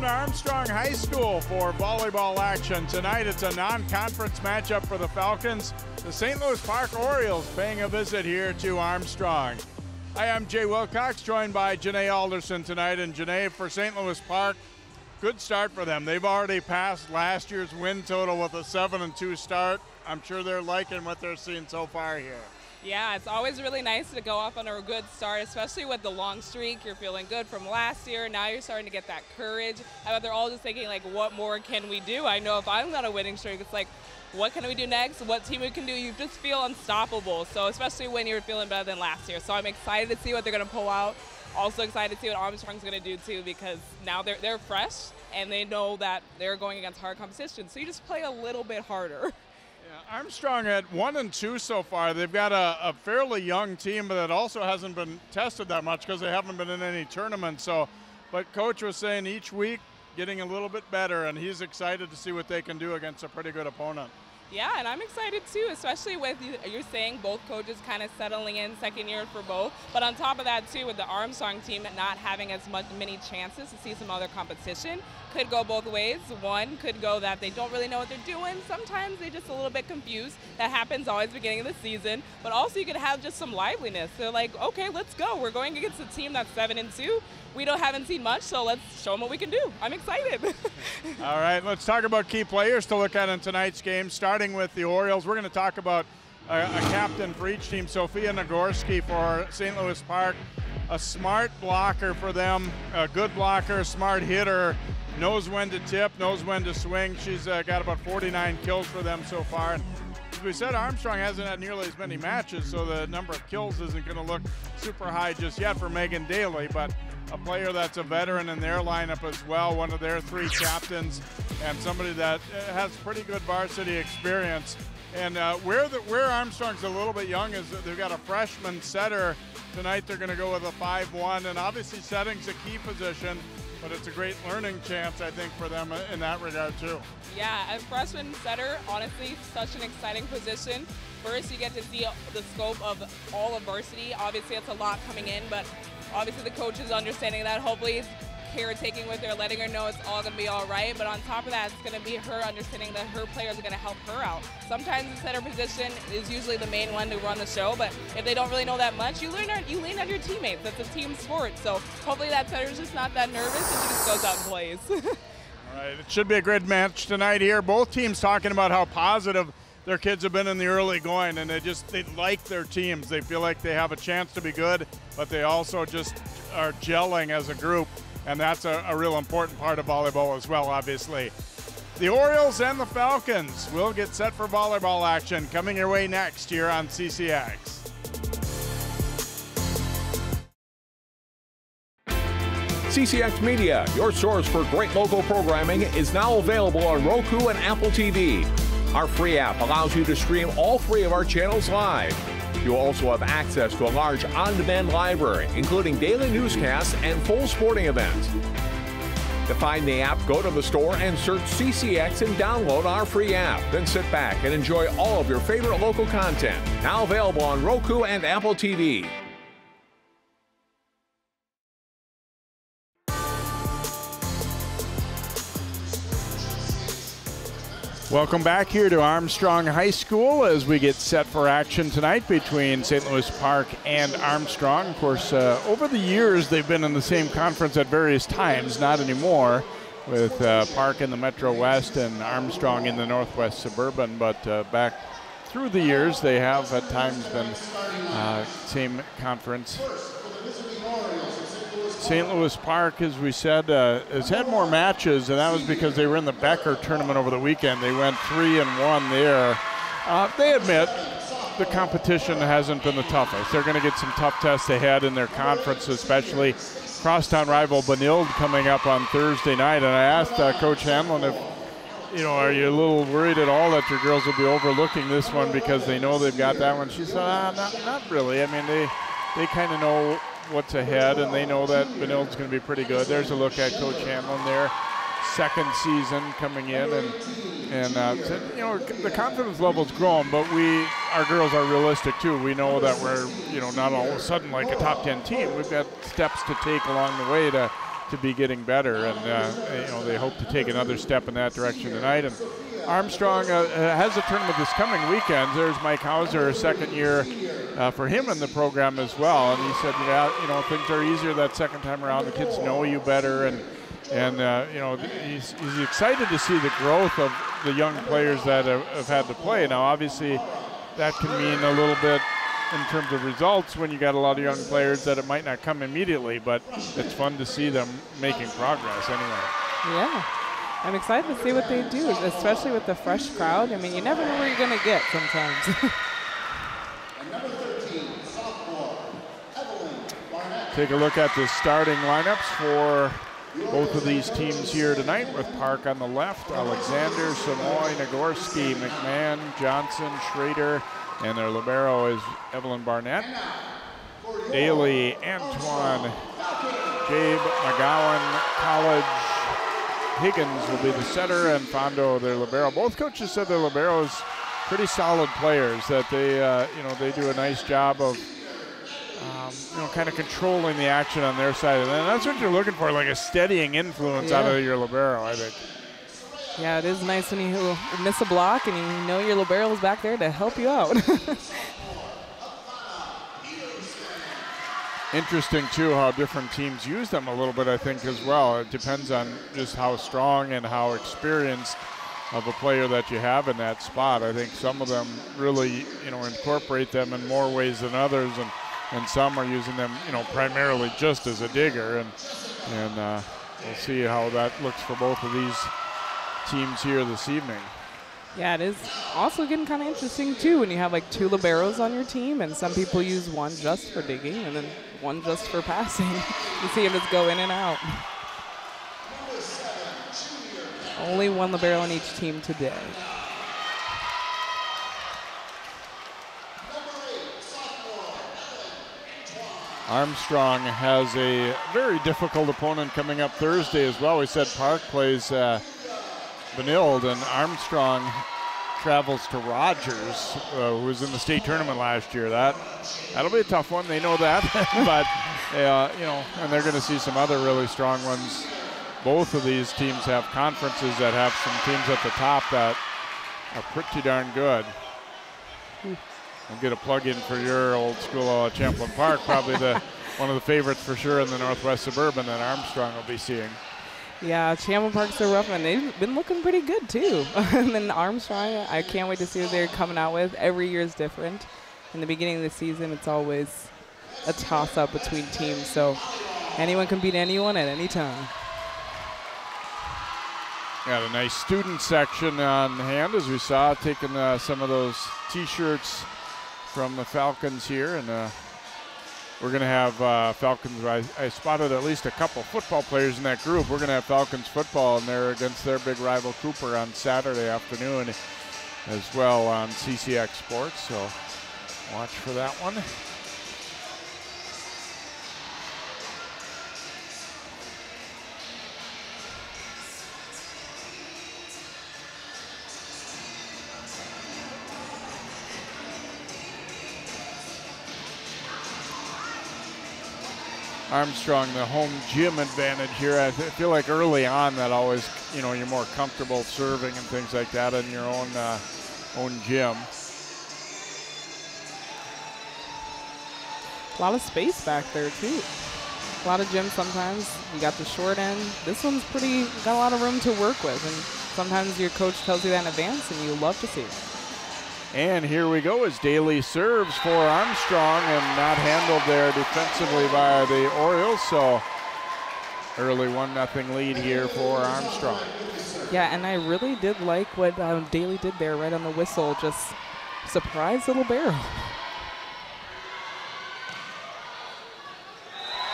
Armstrong High School for volleyball action. Tonight it's a non-conference matchup for the Falcons. The St. Louis Park Orioles paying a visit here to Armstrong. Hi, I'm Jay Wilcox, joined by Janae Alderson tonight. And Janae, for St. Louis Park, good start for them. They've already passed last year's win total with a 7-2 start. I'm sure they're liking what they're seeing so far here. Yeah, it's always really nice to go off on a good start, especially with the long streak. You're feeling good from last year. Now you're starting to get that courage. I bet they're all just thinking, like, what more can we do? I know if I'm on a winning streak, it's like, what can we do next? What team we can do? You just feel unstoppable. So especially when you're feeling better than last year. So I'm excited to see what they're going to pull out. Also excited to see what Armstrong's going to do too, because now they're fresh and they know that they're going against hard competition. So you just play a little bit harder. Armstrong at 1-2 so far. They've got a fairly young team, but that also hasn't been tested that much because they haven't been in any tournaments. But Coach was saying each week getting a little bit better, and he's excited to see what they can do against a pretty good opponent. Yeah, and I'm excited too, especially with you're saying both coaches kind of settling in, second year for both. But on top of that too, with the Armstrong team not having as many chances to see some other competition, could go both ways. One could go that they don't really know what they're doing. Sometimes they're just a little bit confused. That happens always beginning of the season. But also you could have just some liveliness. They're like, okay, let's go. We're going against a team that's 7-2. We haven't seen much, so let's show them what we can do. I'm excited. All right, let's talk about key players to look at in tonight's game, starting with the Orioles. We're going to talk about a captain for each team, Sophia Nagorski for St. Louis Park. A smart blocker for them, a good blocker, smart hitter, knows when to tip, knows when to swing. She's got about 49 kills for them so far. And as we said, Armstrong hasn't had nearly as many matches, so the number of kills isn't going to look super high just yet for Megan Daly, but a player that's a veteran in their lineup as well, one of their three captains, and somebody that has pretty good varsity experience. And where Armstrong's a little bit young is they've got a freshman setter. Tonight they're going to go with a 5-1, and obviously setting's a key position, but it's a great learning chance, I think, for them in that regard too. Yeah, as freshman setter, honestly, such an exciting position. First, you get to see the scope of all of varsity. Obviously, it's a lot coming in, but obviously the coach is understanding that. Hopefully, caretaking with her, letting her know it's all going to be all right. But on top of that, it's going to be her understanding that her players are going to help her out. Sometimes the setter position is usually the main one to run the show, but if they don't really know that much, you lean on your teammates. It's a team sport. So hopefully that setter's just not that nervous and she just goes out and plays. All right, it should be a good match tonight here. Both teams talking about how positive their kids have been in the early going, and they like their teams. They feel like they have a chance to be good, but they also just are gelling as a group, and that's a real important part of volleyball as well, obviously. The Orioles and the Falcons will get set for volleyball action coming your way next here on CCX. CCX Media, your source for great local programming, is now available on Roku and Apple TV. Our free app allows you to stream all 3 of our channels live. You also have access to a large on-demand library, including daily newscasts and full sporting events. To find the app, go to the store and search CCX and download our free app. Then sit back and enjoy all of your favorite local content. Now available on Roku and Apple TV. Welcome back here to Armstrong High School as we get set for action tonight between St. Louis Park and Armstrong. Of course, over the years they've been in the same conference at various times, not anymore, with Park in the Metro West and Armstrong in the Northwest Suburban, but back through the years they have at times been same conference. St. Louis Park, as we said, has had more matches, and that was because they were in the Becker tournament over the weekend. They went 3-1 there. They admit the competition hasn't been the toughest. They're going to get some tough tests ahead in their conference, especially crosstown rival Benilde coming up on Thursday night. And I asked Coach Hanlon if, are you a little worried at all that your girls will be overlooking this one because they know they've got that one? She said, not really. I mean, they kind of know what's ahead, and they know that Benilde's going to be pretty good. There's a look at Coach Hanlon there. Second season coming in, and the confidence level's grown, but our girls are realistic too. We know that we're not all of a sudden like a top 10 team. We've got steps to take along the way to to be getting better, and they hope to take another step in that direction tonight. And Armstrong has a tournament this coming weekend. There's Mike Hauser, second year for him in the program as well, and he said, things are easier that second time around. The kids know you better, and he's excited to see the growth of the young players that have had to play. Now, obviously, that can mean a little bit in terms of results when you got a lot of young players that it might not come immediately, but it's fun to see them making progress anyway. Yeah, I'm excited to see what they do, especially with the fresh crowd. I mean, you never know where you're going to get sometimes. Take a look at the starting lineups for both of these teams here tonight, with Park on the left, Alexander, Samoy, Nagorski, McMahon, Johnson, Schrader, and their libero is Evelyn Barnett. Daly, Antoine, Gabe, McGowan, College, Higgins will be the setter, and Fondo their libero. Both coaches said their liberos pretty solid players, that they do a nice job of kind of controlling the action on their side. And that's what you're looking for, like a steadying influence out of your libero, I think. Yeah, it is nice when you miss a block and you know your libero is back there to help you out. Interesting, too, how different teams use them a little bit, I think, as well. It depends on just how strong and how experienced of a player that you have in that spot. I think some of them really, incorporate them in more ways than others, and some are using them, primarily just as a digger. And we'll see how that looks for both of these teams here this evening. Yeah, it is also getting kind of interesting too when you have like two liberos on your team, and some people use one just for digging and then one just for passing. You see them just go in and out. Only one libero on each team today. Armstrong has a very difficult opponent coming up Thursday as well. We said Park plays Benilde, and Armstrong travels to Rogers, who was in the state tournament last year. That'll be a tough one. They know that, but and they're going to see some other really strong ones. Both of these teams have conferences that have some teams at the top that are pretty darn good. And get a plug-in for your old school Champlain Park, probably one of the favorites for sure in the Northwest Suburban that Armstrong will be seeing. Yeah, Champlain Park's a rough one. They've been looking pretty good too. And then Armstrong, I can't wait to see what they're coming out with. Every year is different. In the beginning of the season, it's always a toss-up between teams, so anyone can beat anyone at any time. Got a nice student section on hand, as we saw, taking some of those T-shirts from the Falcons here, and we're going to have Falcons. I spotted at least a couple football players in that group. We're going to have Falcons football, and they're against their big rival Cooper on Saturday afternoon as well on CCX Sports, so watch for that one. Armstrong, the home gym advantage here. I feel like early on that always, you're more comfortable serving and things like that in your own gym. A lot of space back there too. A lot of gyms sometimes, you got the short end. This one's got a lot of room to work with, and sometimes your coach tells you that in advance and you love to see it. And here we go as Daly serves for Armstrong, and not handled there defensively by the Orioles. So early 1-0 lead here for Armstrong. Yeah, and I really did like what Daly did there right on the whistle. Just surprise little barrel.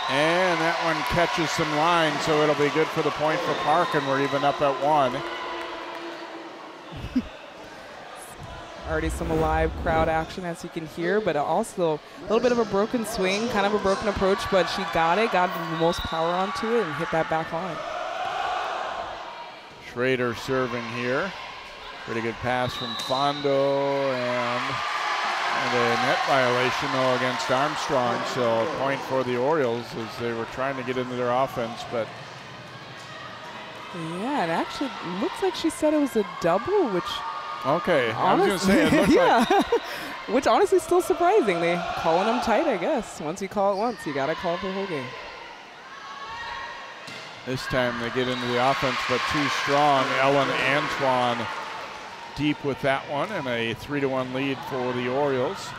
And that one catches some line, so it'll be good for the point for Park, and we're even up at 1. Already some live crowd action, as you can hear, but also a little bit of a broken swing, kind of a broken approach, but she got the most power onto it and hit that back line. Schrader serving here. Pretty good pass from Fondo, and a net violation though against Armstrong, so a point for the Orioles as they were trying to get into their offense, but Yeah, it actually looks like she said it was a double, which okay, I was going to say it looked yeah, like. which honestly still surprising. They calling them tight, I guess. Once you call it once, you got to call it for the whole game. This time they get into the offense, but too strong. Ellen Antoine deep with that one, and a 3-1 lead for the Orioles.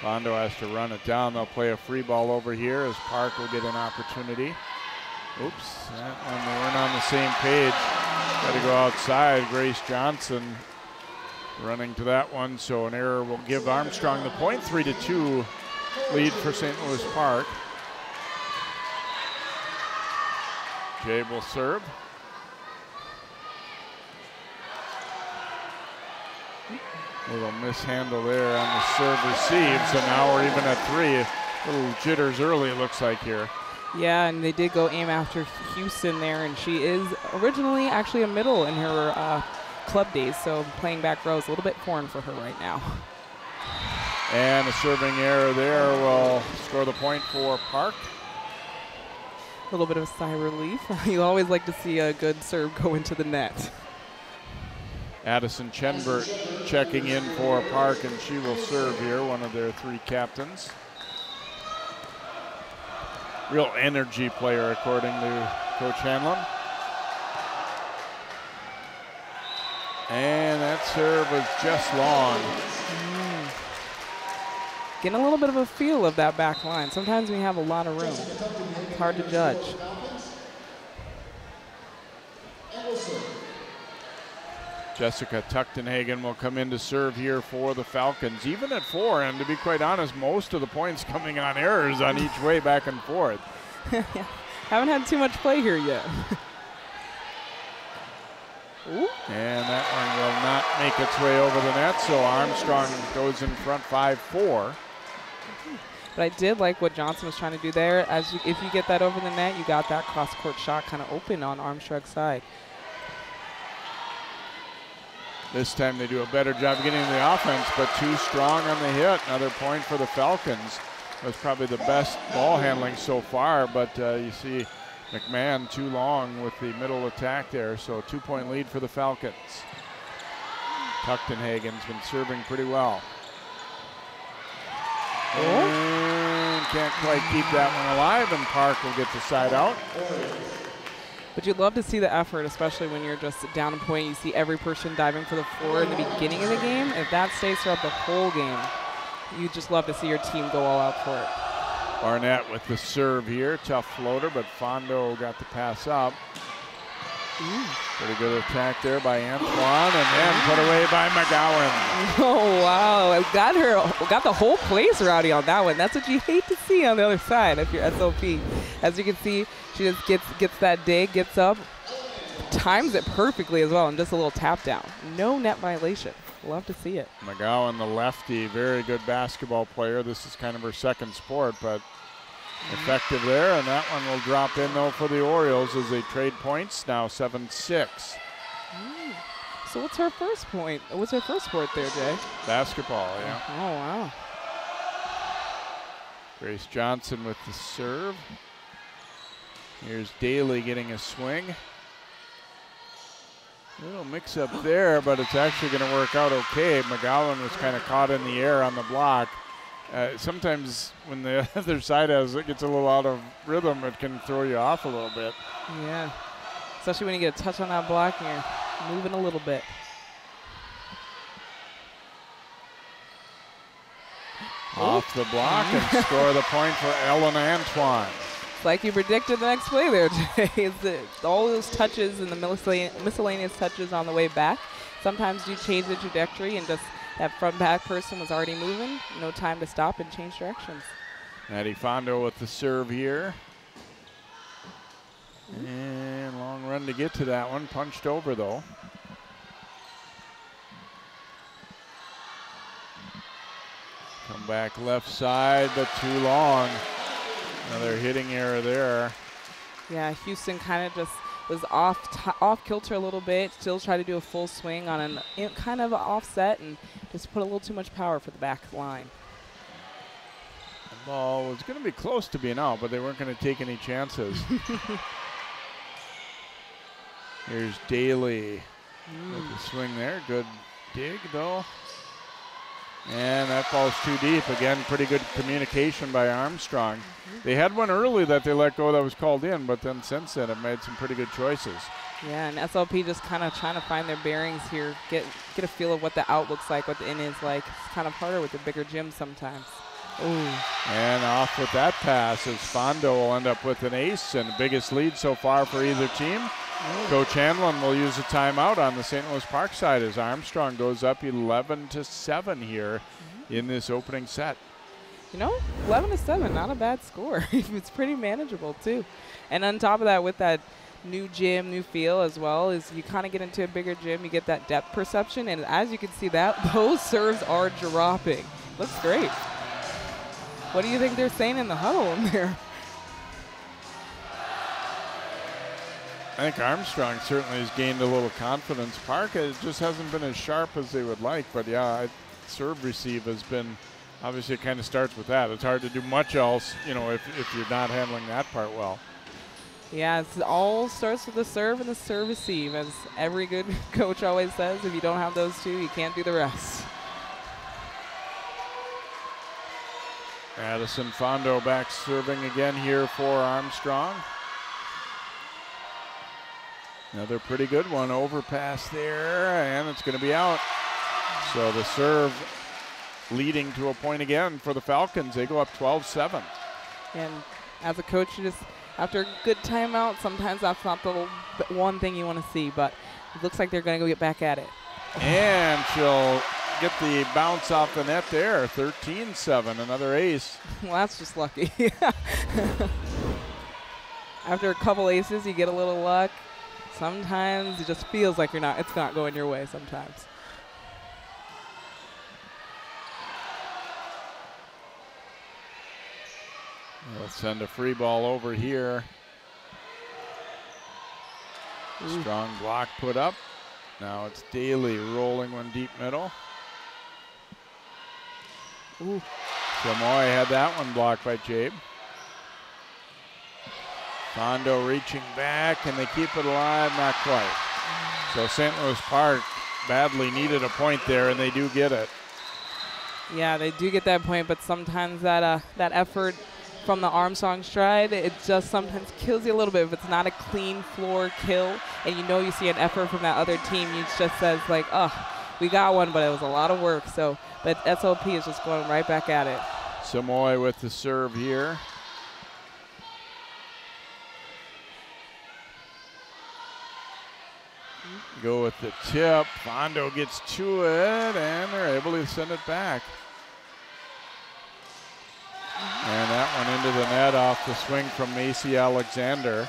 Fondo has to run it down. They'll play a free ball over here as Park will get an opportunity. Oops, that one, they weren't on the same page. Got to go outside. Grace Johnson running to that one, so an error will give Armstrong the point. 3-2 lead for St. Louis Park. Jay will serve. Little mishandle there on the serve receive, so now we're even at 3. Little jitters early, it looks like here. Yeah, and they did go aim after Houston there, and she is originally actually a middle in her club days, so playing back row is a little bit foreign for her right now. And a serving error there will score the point for Park. A little bit of sigh relief. You always like to see a good serve go into the net. Addison Chenbert checking in for Park, and she will serve here, one of their 3 captains. Real energy player, according to Coach Hanlon. And that serve was just long. Getting a little bit of a feel of that back line. Sometimes we have a lot of room. It's hard to judge. Jessica Tuchtenhagen will come in to serve here for the Falcons, even at 4. And to be quite honest, most of the points coming on errors on each way back and forth. Haven't had too much play here yet. And that one will not make its way over the net, so Armstrong goes in front 5-4. But I did like what Johnson was trying to do there. If you get that over the net, you got that cross-court shot kind of open on Armstrong's side. This time they do a better job getting to the offense, but too strong on the hit. Another point for the Falcons. Was probably the best ball handling so far, but you see McMahon too long with the middle attack there, so 2-point lead for the Falcons. Tuchtenhagen's been serving pretty well. And can't quite keep that one alive, and Park will get the side out. But you'd love to see the effort, especially when you're just down a point. You see every person diving for the floor in the beginning of the game. If that stays throughout the whole game, you just love to see your team go all out for it. Barnett with the serve here. Tough floater, but Fondo got the pass up. Pretty good attack there by Antoine, and then put away by McGowan. Oh, wow. I got the whole place rowdy on that one. That's what you hate to see on the other side if you're SOP. As you can see, she just gets that dig, gets up, times it perfectly as well, and just a little tap down. No net violation. Love to see it. McGowan, the lefty, very good basketball player. This is kind of her second sport, but effective there, and that one will drop in, though, for the Orioles as they trade points, now 7-6. So what's her first point? What's her first sport there, Jay? Basketball, yeah. Oh, wow. Grace Johnson with the serve. Here's Daly getting a swing. A little mix-up there, but it's actually going to work out okay. McGowan was kind of caught in the air on the block. Sometimes when the other side gets a little out of rhythm, it can throw you off a little bit. Yeah, especially when you get a touch on that block and you're moving a little bit. Off the block and score the point for Ellen Antoine. It's like you predicted the next play there, Jay. All those touches and the miscellaneous touches on the way back. Sometimes you change the trajectory and just that front back person was already moving. No time to stop and change directions. Maddie Fondo with the serve here. And long run to get to that one. Punched over, though. Come back left side, but too long. Another hitting error there. Yeah, Houston kind of just was off kilter a little bit. Still tried to do a full swing on an kind of offset and just put a little too much power for the back line. Ball was going to be close to being out, but they weren't going to take any chances. Here's Daly with the swing there. Good dig, though. And that ball's too deep. Again, pretty good communication by Armstrong. They had one early that they let go that was called in, but then since then have made some pretty good choices. Yeah, and SLP just kind of trying to find their bearings here, get a feel of what the out looks like, what the in is like. It's kind of harder with the bigger gym sometimes. Ooh. And off with that pass as Fondo will end up with an ace and the biggest lead so far for either team. Coach Hanlon will use a timeout on the St. Louis Park side as Armstrong goes up 11-7 here in this opening set. You know, 11-7, not a bad score. It's pretty manageable too. And on top of that, with that new gym, new feel as well, is you kind of get into a bigger gym, you get that depth perception, and as you can see that, those serves are dropping. Looks great. What do you think they're saying in the huddle in there? I think Armstrong certainly has gained a little confidence. Park, it just hasn't been as sharp as they would like, but yeah, serve receive has been, obviously it kind of starts with that. It's hard to do much else, you know, if you're not handling that part well. Yeah, it all starts with the serve and the serve receive, as every good coach always says. If you don't have those two, you can't do the rest. Addison Fondo back serving again here for Armstrong. Another pretty good one, overpass there, and it's going to be out. So the serve leading to a point again for the Falcons. They go up 12-7. And as a coach, you just, after a good timeout, sometimes that's not the one thing you want to see, but it looks like they're going to go get back at it. And she'll get the bounce off the net there, 13-7, another ace. Well, that's just lucky. After a couple aces, you get a little luck. Sometimes it just feels like it's not going your way sometimes. They'll send a free ball over here. Ooh. Strong block put up. Now it's Daly rolling one deep middle. Ooh. Samoy had that one blocked by Jabe. Fondo reaching back, and they keep it alive, not quite. So St. Louis Park badly needed a point there, and they do get it. Yeah, they do get that point, but sometimes that effort from the Armstrong stride, it just sometimes kills you a little bit. If it's not a clean floor kill, and you know you see an effort from that other team, it just says like, oh, we got one, but it was a lot of work. So, but SLP is just going right back at it. Samoy with the serve here. Go with the tip. Fondo gets to it, and they're able to send it back. And that one into the net off the swing from Macy Alexander.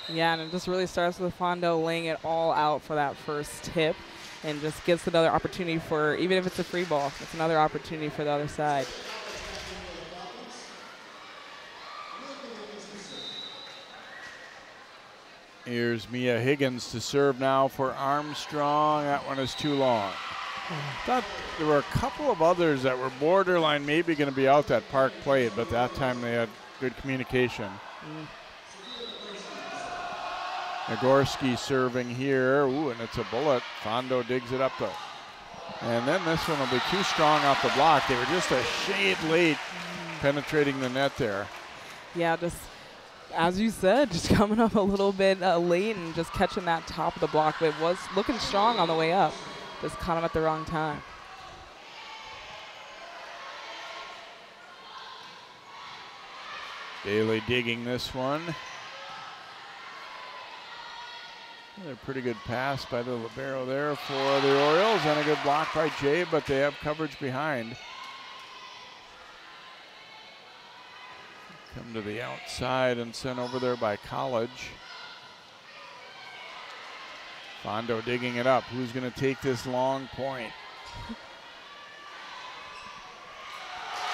Yeah, and it just really starts with Fondo laying it all out for that first tip, and just gets another opportunity for, even if it's a free ball, it's another opportunity for the other side. Here's Mia Higgins to serve now for Armstrong. That one is too long. Thought there were a couple of others that were borderline maybe going to be out that Park played, but that time they had good communication. Nagorski serving here. Ooh, and it's a bullet. Fondo digs it up though. And then this one will be too strong off the block. They were just a shade late penetrating the net there. Yeah, just as you said, just coming up a little bit late and just catching that top of the block, but it was looking strong on the way up. Just caught him at the wrong time. Daly digging this one. A pretty good pass by the libero there for the Orioles, and a good block by Jay, but they have coverage behind. Come to the outside and sent over there by College. Fondo digging it up. Who's going to take this long point?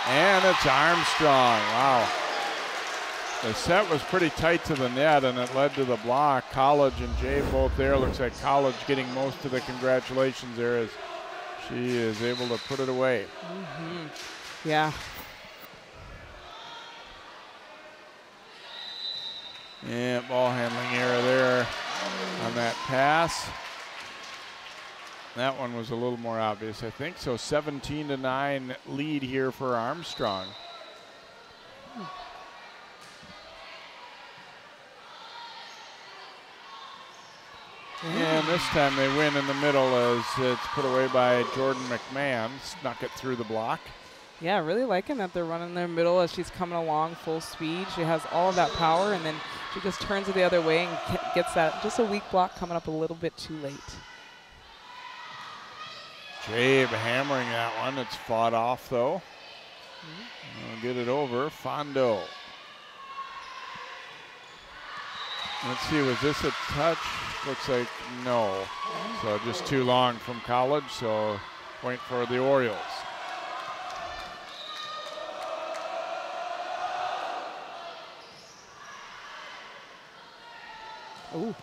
And it's Armstrong. Wow. The set was pretty tight to the net, and it led to the block. College and Jay both there. Looks like College getting most of the congratulations there as she is able to put it away. Yeah. And ball handling error there on that pass. That one was a little more obvious, I think. So 17-9 lead here for Armstrong. And this time they win in the middle as it's put away by Jordan McMahon. Snuck it through the block. Yeah, really liking that they're running their middle as she's coming along full speed. She has all of that power, and then she just turns it the other way and gets that just a weak block coming up a little bit too late. Jabe hammering that one. It's fought off, though. We'll get it over. Fondo. Let's see, was this a touch? Looks like no. So just too long from college, so point for the Orioles. Ooh.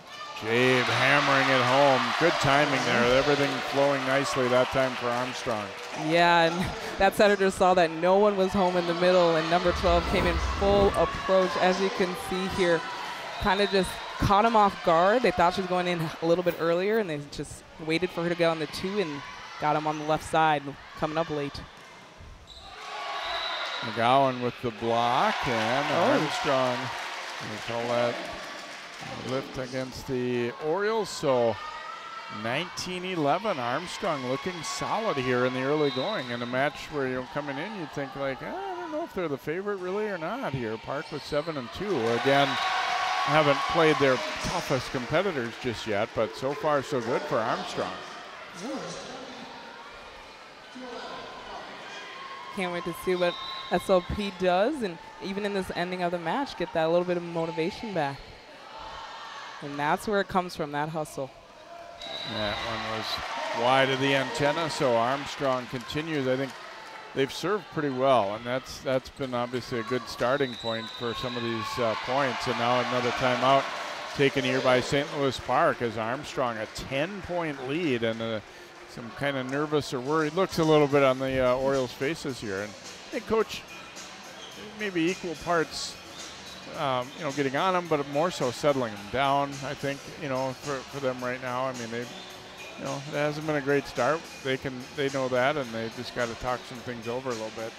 Jabe hammering it home. Good timing there. Everything flowing nicely that time for Armstrong. Yeah, and that setter just saw that no one was home in the middle, and number 12 came in full approach. As you can see here, kind of just caught him off guard. They thought she was going in a little bit earlier, and they just waited for her to get on the 2 and got him on the left side, coming up late. McGowan with the block, and Armstrong, we call that lift against the Orioles. So 19-11, Armstrong looking solid here in the early going. In a match where you're coming in, you'd think like, I don't know if they're the favorite really or not here. Park with 7-2. Again, haven't played their toughest competitors just yet, but so far so good for Armstrong. Can't wait to see what SLP does, and even in this ending of the match, get that little bit of motivation back. And that's where it comes from, that hustle. That one was wide of the antenna, so Armstrong continues. I think they've served pretty well, and that's been obviously a good starting point for some of these points. And now another timeout taken here by St. Louis Park as Armstrong a 10-point lead, and some kind of nervous or worried looks a little bit on the Orioles' faces here. And I think Coach maybe equal parts getting on them, but more so settling them down, I think, for them right now. I mean, it hasn't been a great start. They know that, and they just got to talk some things over a little bit.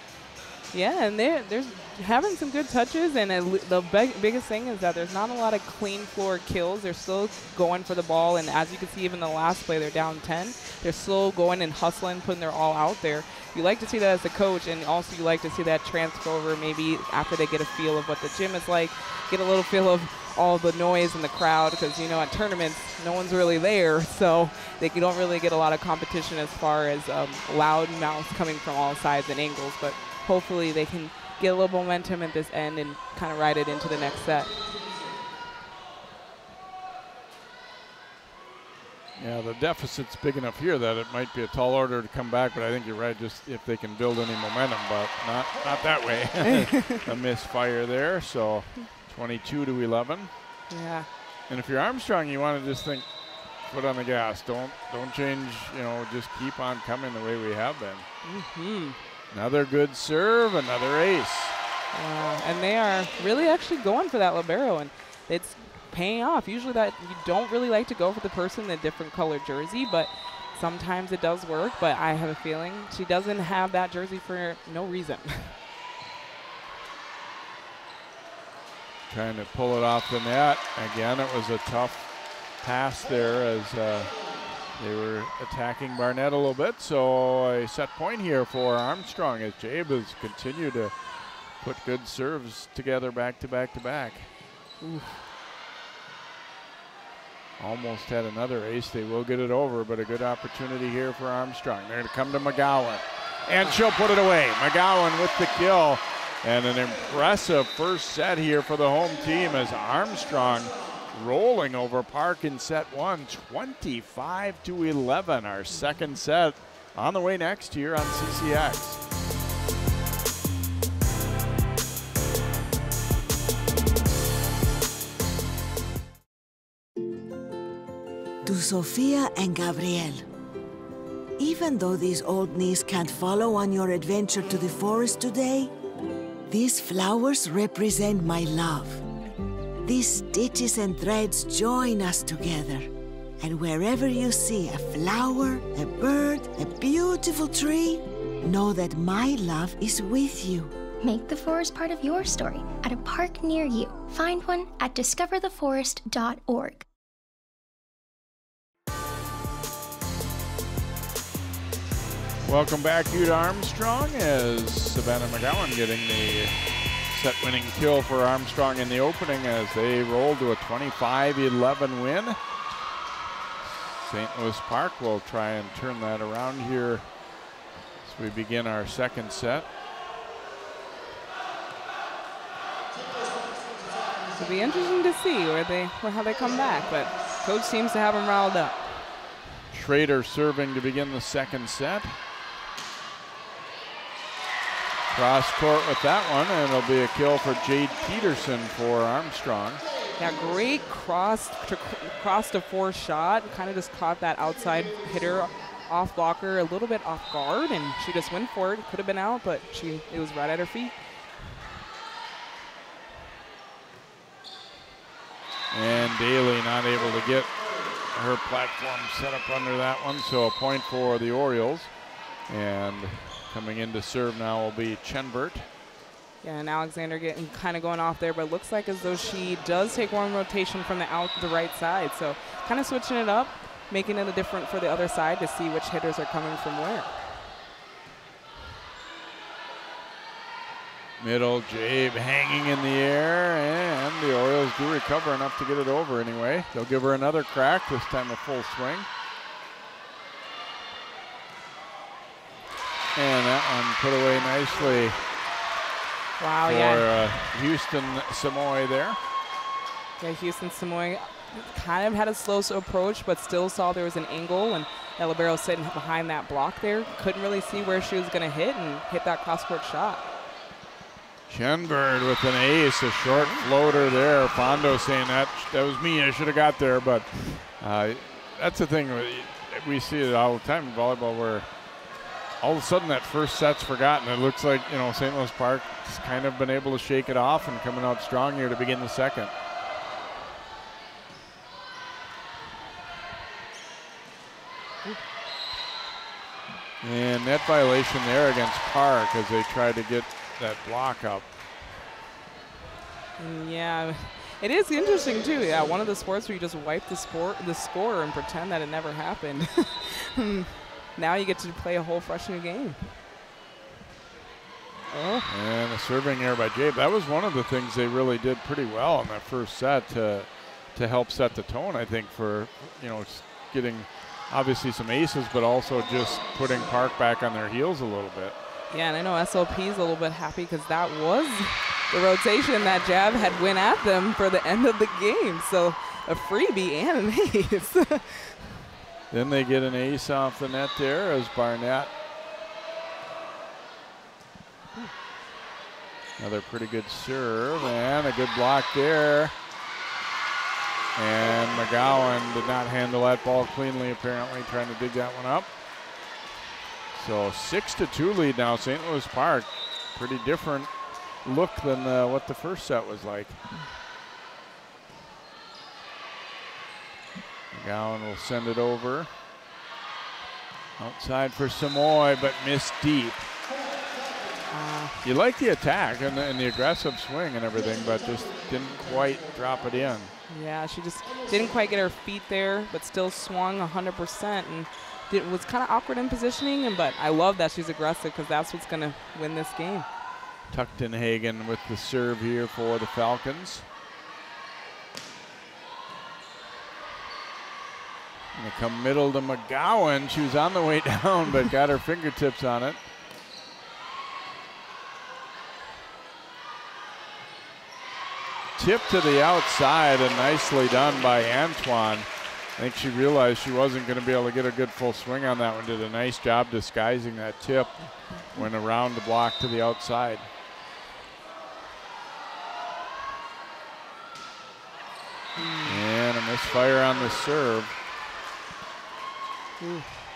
Yeah, and they're having some good touches, and the biggest thing is that there's not a lot of clean floor kills. They're still going for the ball, and as you can see, even the last play, they're down 10. They're still going and hustling, putting their all out there. You like to see that as a coach, and also you like to see that transfer over maybe after they get a feel of what the gym is like, get a little feel of all the noise in the crowd, because, at tournaments, no one's really there, so they don't really get a lot of competition as far as loud mouths coming from all sides and angles, but hopefully they can get a little momentum at this end and kind of ride it into the next set. Yeah, the deficit's big enough here that it might be a tall order to come back, but I think you're right, just if they can build any momentum, but not that way. A misfire there, so 22-11. Yeah. And if you're Armstrong, you want to just think, foot on the gas. Don't change, just keep on coming the way we have been. Mm-hmm. Another good serve, another ace. And they are really actually going for that libero, and it's paying off. Usually that you don't really like to go for the person in a different color jersey, but sometimes it does work. But I have a feeling she doesn't have that jersey for no reason. Trying to pull it off the net. Again, it was a tough pass there as they were attacking Barnett a little bit. So a set point here for Armstrong as Jabe has continued to put good serves together back to back to back. Oof. Almost had another ace. They will get it over, but a good opportunity here for Armstrong. They're to come to McGowan, and she'll put it away. McGowan with the kill, and an impressive first set here for the home team as Armstrong rolling over Park in set one, 25-11. Our second set on the way next here on CCX. To Sofia and Gabriel, even though these old knees can't follow on your adventure to the forest today, these flowers represent my love. these stitches and threads join us together. And wherever you see a flower, a bird, a beautiful tree, know that my love is with you. Make the forest part of your story at a park near you. Find one at discovertheforest.org. Welcome back, Hugh to Armstrong, as Savannah McGowan getting the set-winning kill for Armstrong in the opening as they roll to a 25-11 win. St. Louis Park will try and turn that around here as we begin our second set. It'll be interesting to see how they come back, but coach seems to have them riled up. Schrader serving to begin the second set. Cross court with that one, and it'll be a kill for Jade Peterson for Armstrong. Yeah, great cross to four shot. Kind of just caught that outside hitter off blocker a little bit off guard, and she just went for it. Could have been out, but it was right at her feet. And Daly not able to get her platform set up under that one, so a point for the Orioles. And coming in to serve now will be Chenbert. Yeah, and Alexander getting kind of going off there, but it looks like as though she does take one rotation from the right side. So kind of switching it up, making it different for the other side to see which hitters are coming from where. Middle, Jabe hanging in the air, and the Orioles do recover enough to get it over anyway. They'll give her another crack, this time a full swing. And that one put away nicely. Wow, for Houston Samoy there. Yeah, Houston Samoy kind of had a slow approach, but still saw there was an angle, and that libero sitting behind that block there. Couldn't really see where she was going to hit and hit that cross-court shot. Chenbert with an ace, a short floater there. Fondo saying that was me, I should have got there, but that's the thing. We see it all the time in volleyball where all of a sudden that first set's forgotten. It looks like, St. Louis Park has kind of been able to shake it off and coming out strong here to begin the second. And net violation there against Park as they tried to get that block up. Yeah, it is interesting too. Yeah, one of the sports where you just wipe the score and pretend that it never happened. Now you get to play a whole fresh new game. Oh. And a serving error by Jabe. That was one of the things they really did pretty well in that first set to help set the tone, I think, for getting obviously some aces, but also just putting Park back on their heels a little bit. Yeah, and I know SLP is a little bit happy because that was the rotation that Jab had went at them for the end of the game. So a freebie and an ace. Then they get an ace off the net there as Barnett. Another pretty good serve and a good block there. And McGowan did not handle that ball cleanly, apparently, trying to dig that one up. So 6-2 lead now, St. Louis Park. Pretty different look than what the first set was like. McGowan will send it over. Outside for Samoy, but missed deep. You like the attack and the aggressive swing and everything, but just didn't quite drop it in. Yeah, she just didn't quite get her feet there, but still swung 100%. And it was kind of awkward in positioning, but I love that she's aggressive because that's what's going to win this game. Tuchtenhagen with the serve here for the Falcons. Gonna come middle to McGowan. She was on the way down, but got her fingertips on it. Tip to the outside and nicely done by Antoine. I think she realized she wasn't going to be able to get a good full swing on that one. Did a nice job disguising that tip. Went around the block to the outside. And a misfire on the serve.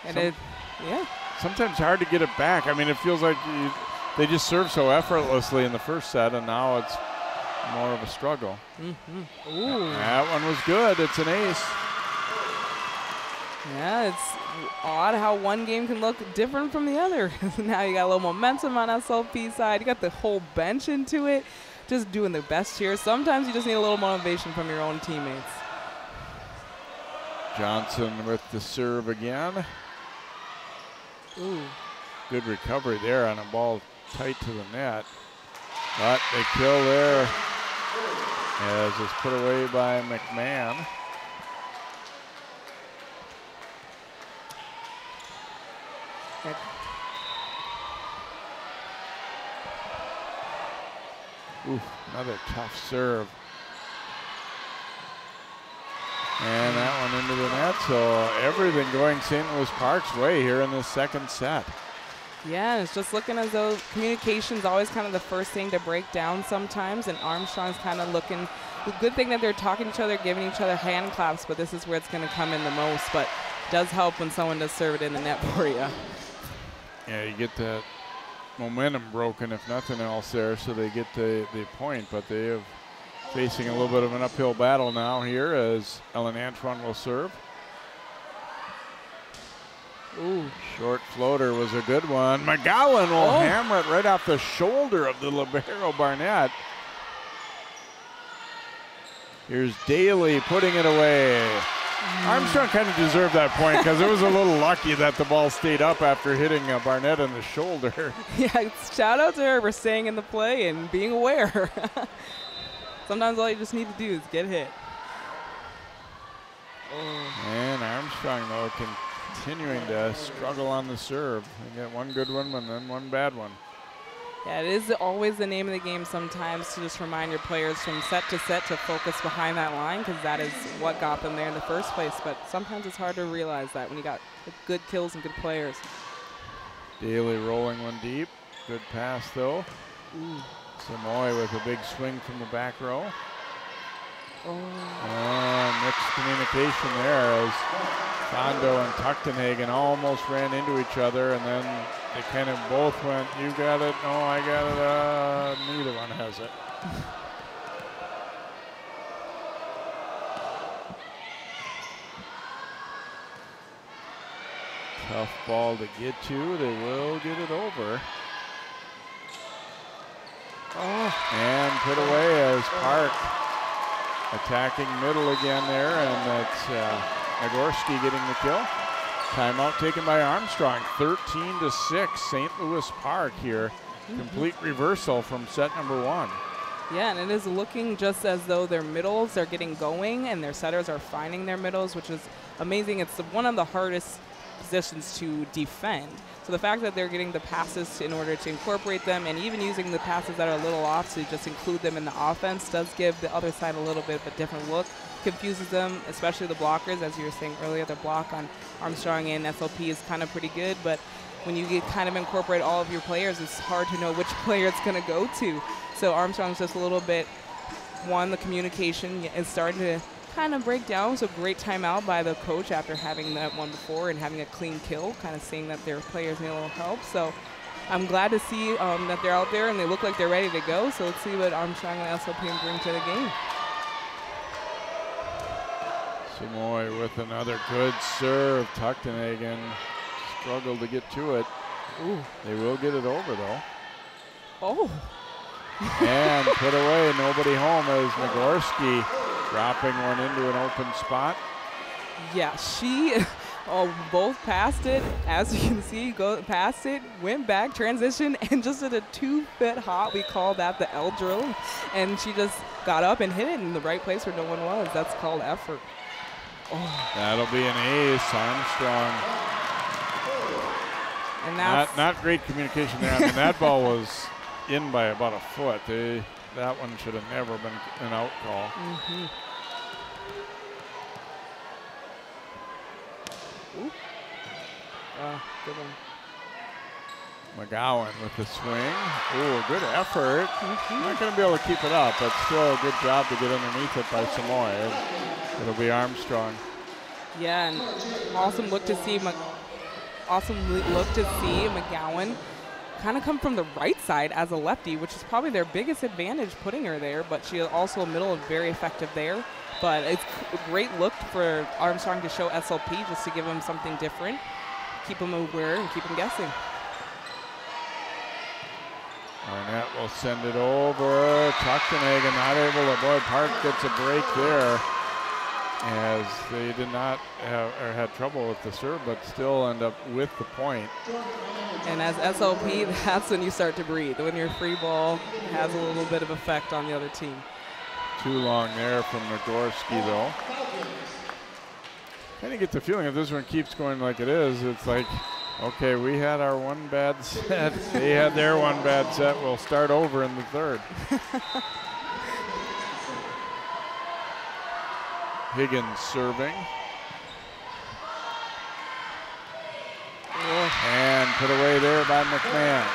And sometimes hard to get it back. I mean, it feels like they just serve so effortlessly in the first set, and now it's more of a struggle. Ooh. That one was good. It's an ace. Yeah, it's odd how one game can look different from the other. Now you got a little momentum on SLP side. You got the whole bench into it, just doing their best here. Sometimes you just need a little motivation from your own teammates. Johnson with the serve again. Ooh. Good recovery there on a ball tight to the net. But they kill there as it's put away by McMahon. Oof, another tough serve. And that one into the net, so everything going St. Louis Park's way here in this second set. Yeah, it's just looking as though communication's always kind of the first thing to break down sometimes, and Armstrong's kind of looking, the good thing that they're talking to each other, giving each other hand claps, but this is where it's going to come in the most, but it does help when someone does serve it in the net for you. Yeah, you get that momentum broken, if nothing else there, so they get the point, but they have facing a little bit of an uphill battle now here as Ellen Antoine will serve. Ooh. Short floater was a good one. McGowan will hammer it right off the shoulder of the libero Barnett. Here's Daly putting it away. Armstrong kind of deserved that point because it was a little lucky that the ball stayed up after hitting Barnett in the shoulder. Yeah, shout out to her for staying in the play and being aware. Sometimes all you just need to do is get hit. And Armstrong, though, continuing to struggle on the serve. They get one good one and then one bad one. Yeah, it is always the name of the game sometimes to just remind your players from set to focus behind that line, because that is what got them there in the first place. But sometimes it's hard to realize that when you got good kills and good players. Daly rolling one deep. Good pass, though. Samoy with a big swing from the back row. Mixed communication there as Fondo and Tuchtenhagen almost ran into each other, and then they kind of both went, you got it, no, I got it, neither one has it. Tough ball to get to, they will get it over. And put away as Park attacking middle again there, and that's Nagorski getting the kill. Timeout taken by Armstrong, 13-6, St. Louis Park here. Complete reversal from set number one. Yeah, and it is looking just as though their middles are getting going and their setters are finding their middles, which is amazing. It's one of the hardest positions to defend. So the fact that they're getting the passes in order to incorporate them, and even using the passes that are a little off to just include them in the offense, does give the other side a little bit of a different look. Confuses them, especially the blockers. As you were saying earlier, the block on Armstrong and SLP is kind of pretty good, but when you get kind of incorporate all of your players, it's hard to know which player it's going to go to. So Armstrong's just a little bit, the communication is starting to kind of break down. So great timeout by the coach after having that one before and having a clean kill, kind of saying that their players need a little help. So I'm glad to see that they're out there and they look like they're ready to go. So let's see what Armstrong and SLP bring to the game. Samoy with another good serve. Tuchtenhagen struggled to get to it. They will get it over, though. And put away, nobody home as Nagorski dropping one into an open spot. Yeah, she both passed it. As you can see, go past it, went back, transition, and just did a 2-foot hop. We call that the L drill. And she just got up and hit it in the right place where no one was. That's called effort. That'll be an ace, Armstrong. And that's not great communication there. I mean, that ball was in by about a foot. That one should have never been an out call. Good one. McGowan with the swing. Good effort. Not going to be able to keep it up, but still a good job to get underneath it by Samoy. It'll be Armstrong. Yeah, and awesome look to see McGowan kind of come from the right side as a lefty, which is probably their biggest advantage putting her there, but she is also a middle and very effective there. But it's a great look for Armstrong to show SLP just to give them something different, keep them aware and keep them guessing. Arnett will send it over. Tuchtenhagen not able to, boy, Park gets a break there as they did not have, or had trouble with the serve, but still end up with the point. And as SLP, that's when you start to breathe, when your free ball has a little bit of effect on the other team. Too long there from Nagorski, though. Kind of get the feeling if this one keeps going like it is, it's like, okay, we had our one bad set. They had their one bad set. We'll start over in the third. Higgins serving. And put away there by McMahon.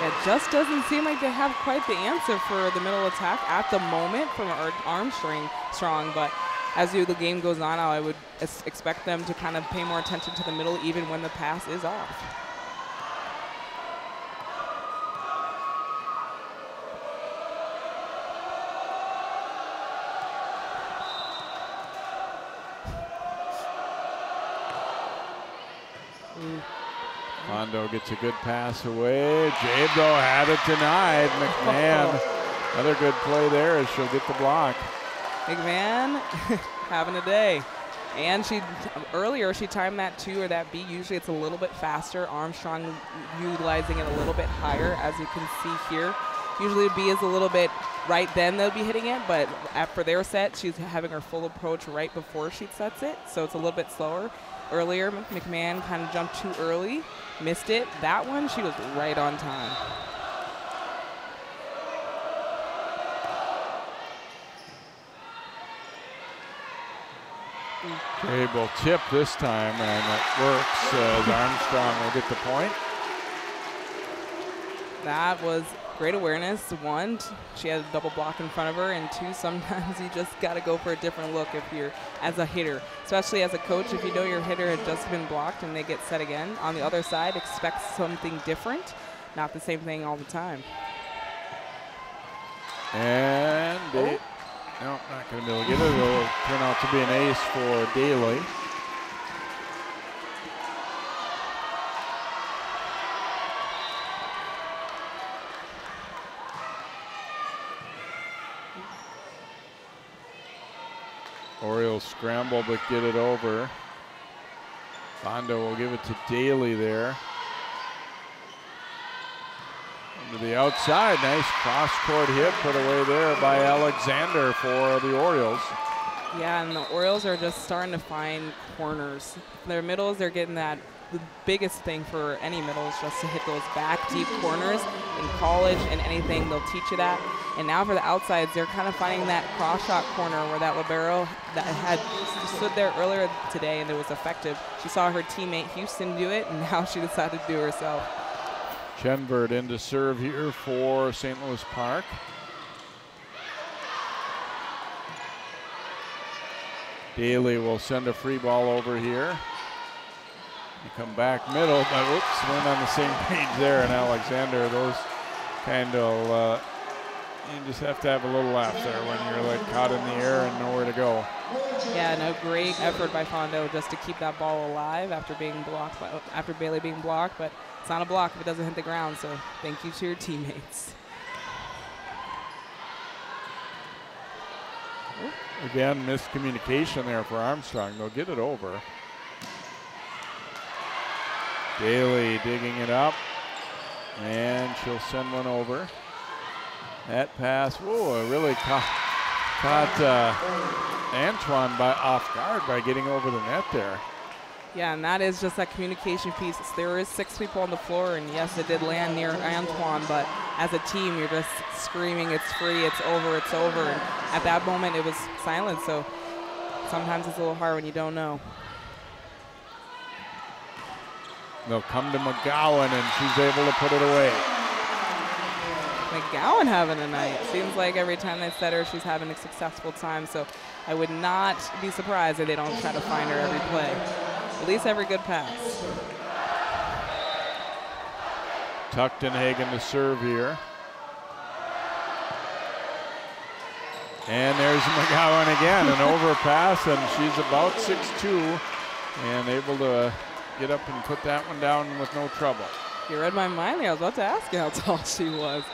It just doesn't seem like they have quite the answer for the middle attack at the moment from Armstrong, but as the game goes on, I would expect them to kind of pay more attention to the middle even when the pass is off. Mondo gets a good pass away. Jabo had it denied. McMahon, another good play there as she'll get the block. McMahon having a day. And earlier she timed that 2 or that B. Usually it's a little bit faster. Armstrong utilizing it a little bit higher, as you can see here. Usually B is a little bit right then they'll be hitting it, but for their set, she's having her full approach right before she sets it, so it's a little bit slower. Earlier, McMahon kind of jumped too early, missed it. That one, she was right on time. Cable tip this time, and it works as Armstrong will get the point. That was great awareness. 1, she had a double block in front of her, and 2, sometimes you just got to go for a different look if you're as a hitter, especially as a coach. If you know your hitter had just been blocked and they get set again on the other side, expect something different, not the same thing all the time. And no, not going to be able to get it. It'll turn out to be an ace for Daly. Orioles scramble but get it over. Fondo will give it to Daly there. To the outside, nice cross-court hit put away there by Alexander for the Orioles. Yeah, and the Orioles are just starting to find corners. Their middles, they're getting that. The biggest thing for any middle is just to hit those back deep corners. In college and anything, they'll teach you that. And now for the outsides, they're kind of finding that cross-shot corner where that libero that had stood there earlier today and it was effective. She saw her teammate Houston do it, and now she decided to do it herself. Chenvert in to serve here for St. Louis Park. Daly will send a free ball over here. You come back middle, but whoops, we're on the same page there. And Alexander, those kind of, you just have to have a little laugh there when you're like caught in the air and nowhere to go. Yeah, no, great effort by Fondo just to keep that ball alive after being blocked, after Bailey being blocked, but it's not a block if it doesn't hit the ground, so thank you to your teammates. Again, miscommunication there for Armstrong. They'll get it over. Daly digging it up, and she'll send one over. That pass, whoa, really caught Antoine off guard by getting over the net there. Yeah, and that is just that communication piece. There is 6 people on the floor, and yes, it did land near Antoine, but as a team, you're just screaming, it's free, it's over, it's over. And at that moment, it was silent, so sometimes it's a little hard when you don't know. They'll come to McGowan, and she's able to put it away. McGowan having a night. Seems like every time they set her, she's having a successful time, so I would not be surprised if they don't try to find her every play. At least every good pass. Tuchtenhagen to serve here. And there's McGowan again, an overpass, and she's about 6'2", and able to get up and put that one down with no trouble. You read my mind there. I was about to ask you how tall she was.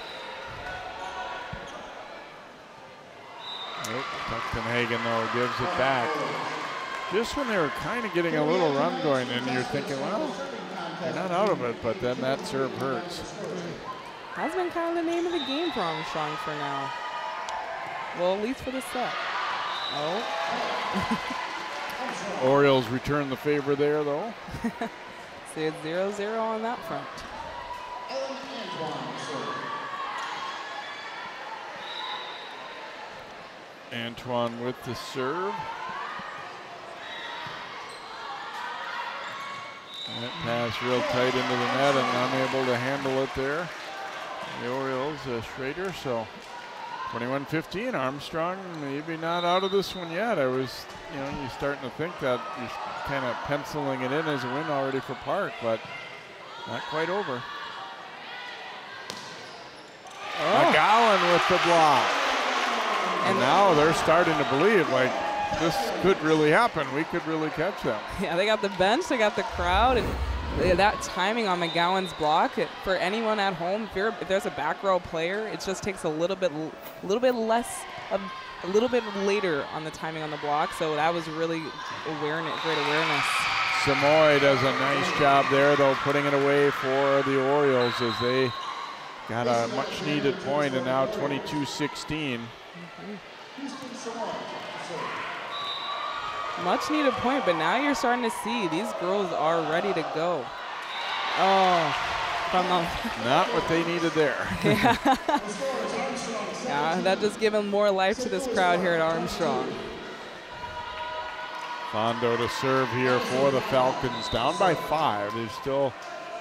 Nope, Tuchtenhagen, though, gives it back. Just when they were kind of getting a little run going, and you're thinking, well, they're not out of it, but then that serve hurts. That's been kind of the name of the game for Armstrong for now. Well, at least for the set. Oh. Orioles return the favor there, though. See, it's 0-0 on that front. Antoine with the serve. That pass real tight into the net and unable to handle it there. The Orioles, Schrader, so 21-15. Armstrong maybe not out of this one yet. I was, you're starting to think that you're kind of penciling it in as a win already for Park, but not quite over. Oh. McGowan with the block. And now they're starting to believe, like, this could really happen. We could really catch them. Yeah, they got the bench, they got the crowd, and that timing on McGowan's block, for anyone at home, if there's a back row player, it just takes a little bit later on the timing on the block. So that was really great awareness. Samoy does a nice job there, though, putting it away for the Orioles as they got a much needed point, and now 22-16. Much needed point, but now you're starting to see these girls are ready to go. Oh, not what they needed there. Yeah, that just giving more life to this crowd here at Armstrong. Fondo to serve here for the Falcons, down by 5. They've still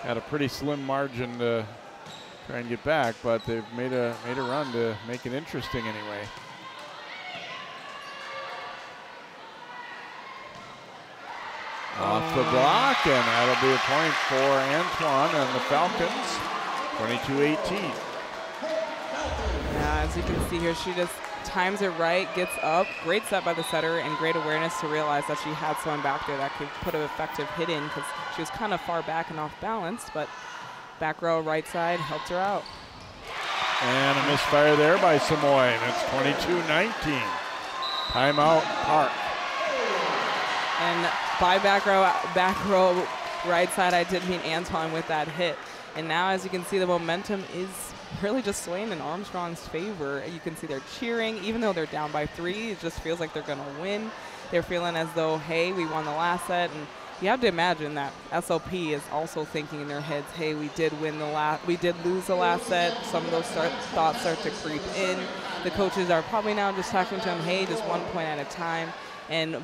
got a pretty slim margin to try and get back, but they've made a run to make it interesting anyway. Off the block, and that'll be a point for Antoine and the Falcons, 22-18. Yeah, as you can see here, she just times it right, gets up. Great set by the setter, and great awareness to realize that she had someone back there that could put an effective hit in, because she was kind of far back and off balance, but back row right side helped her out. And a misfire there by Samoy, and it's 22-19. Timeout, Park. And by back row right side, I did mean Antoine with that hit. And now, as you can see, the momentum is really just swaying in Armstrong's favor. You can see they're cheering, even though they're down by 3. It just feels like they're going to win. They're feeling as though, hey, we won the last set. And you have to imagine that SLP is also thinking in their heads, hey, we did lose the last set. Some of those thoughts start to creep in. The coaches are probably now just talking to them, hey, just 1 point at a time. And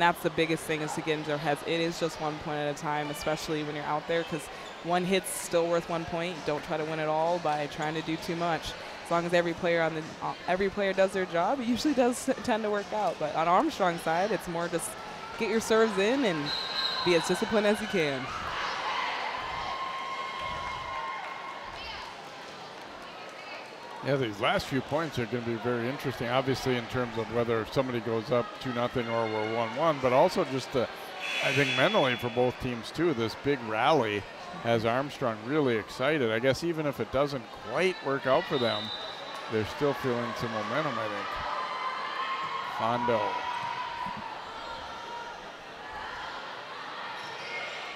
that's the biggest thing, is to get into their heads. It is just 1 point at a time, especially when you're out there, because one hit's still worth 1 point. Don't try to win it all by trying to do too much. As long as every player does their job, it usually does tend to work out. But on Armstrong's side, it's more just get your serves in and be as disciplined as you can. Yeah, these last few points are going to be very interesting, obviously, in terms of whether somebody goes up 2-0 or we're 1-1, but also just, I think, mentally for both teams, too. This big rally has Armstrong really excited. I guess even if it doesn't quite work out for them, they're still feeling some momentum, I think. Fondo.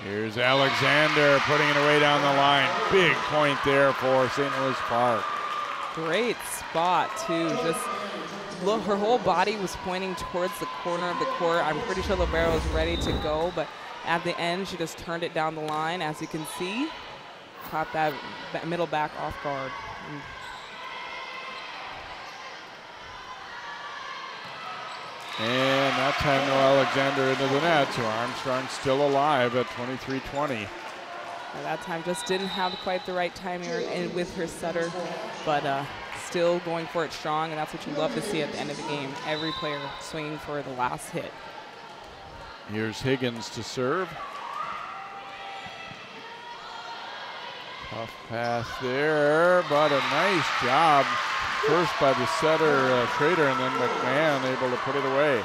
Here's Alexander putting it away down the line. Big point there for St. Louis Park. Great spot, too. Just look, her whole body was pointing towards the corner of the court. I'm pretty sure Libero was ready to go, but at the end, she just turned it down the line. As you can see, caught that middle back off guard. And that time, no Alexander into the net, so Armstrong still alive at 23-20. That time just didn't have quite the right timing with her setter, but still going for it strong, and that's what you love to see at the end of the game. Every player swinging for the last hit. Here's Higgins to serve. Tough pass there, but a nice job first by the setter, Schrader, and then McMahon able to put it away.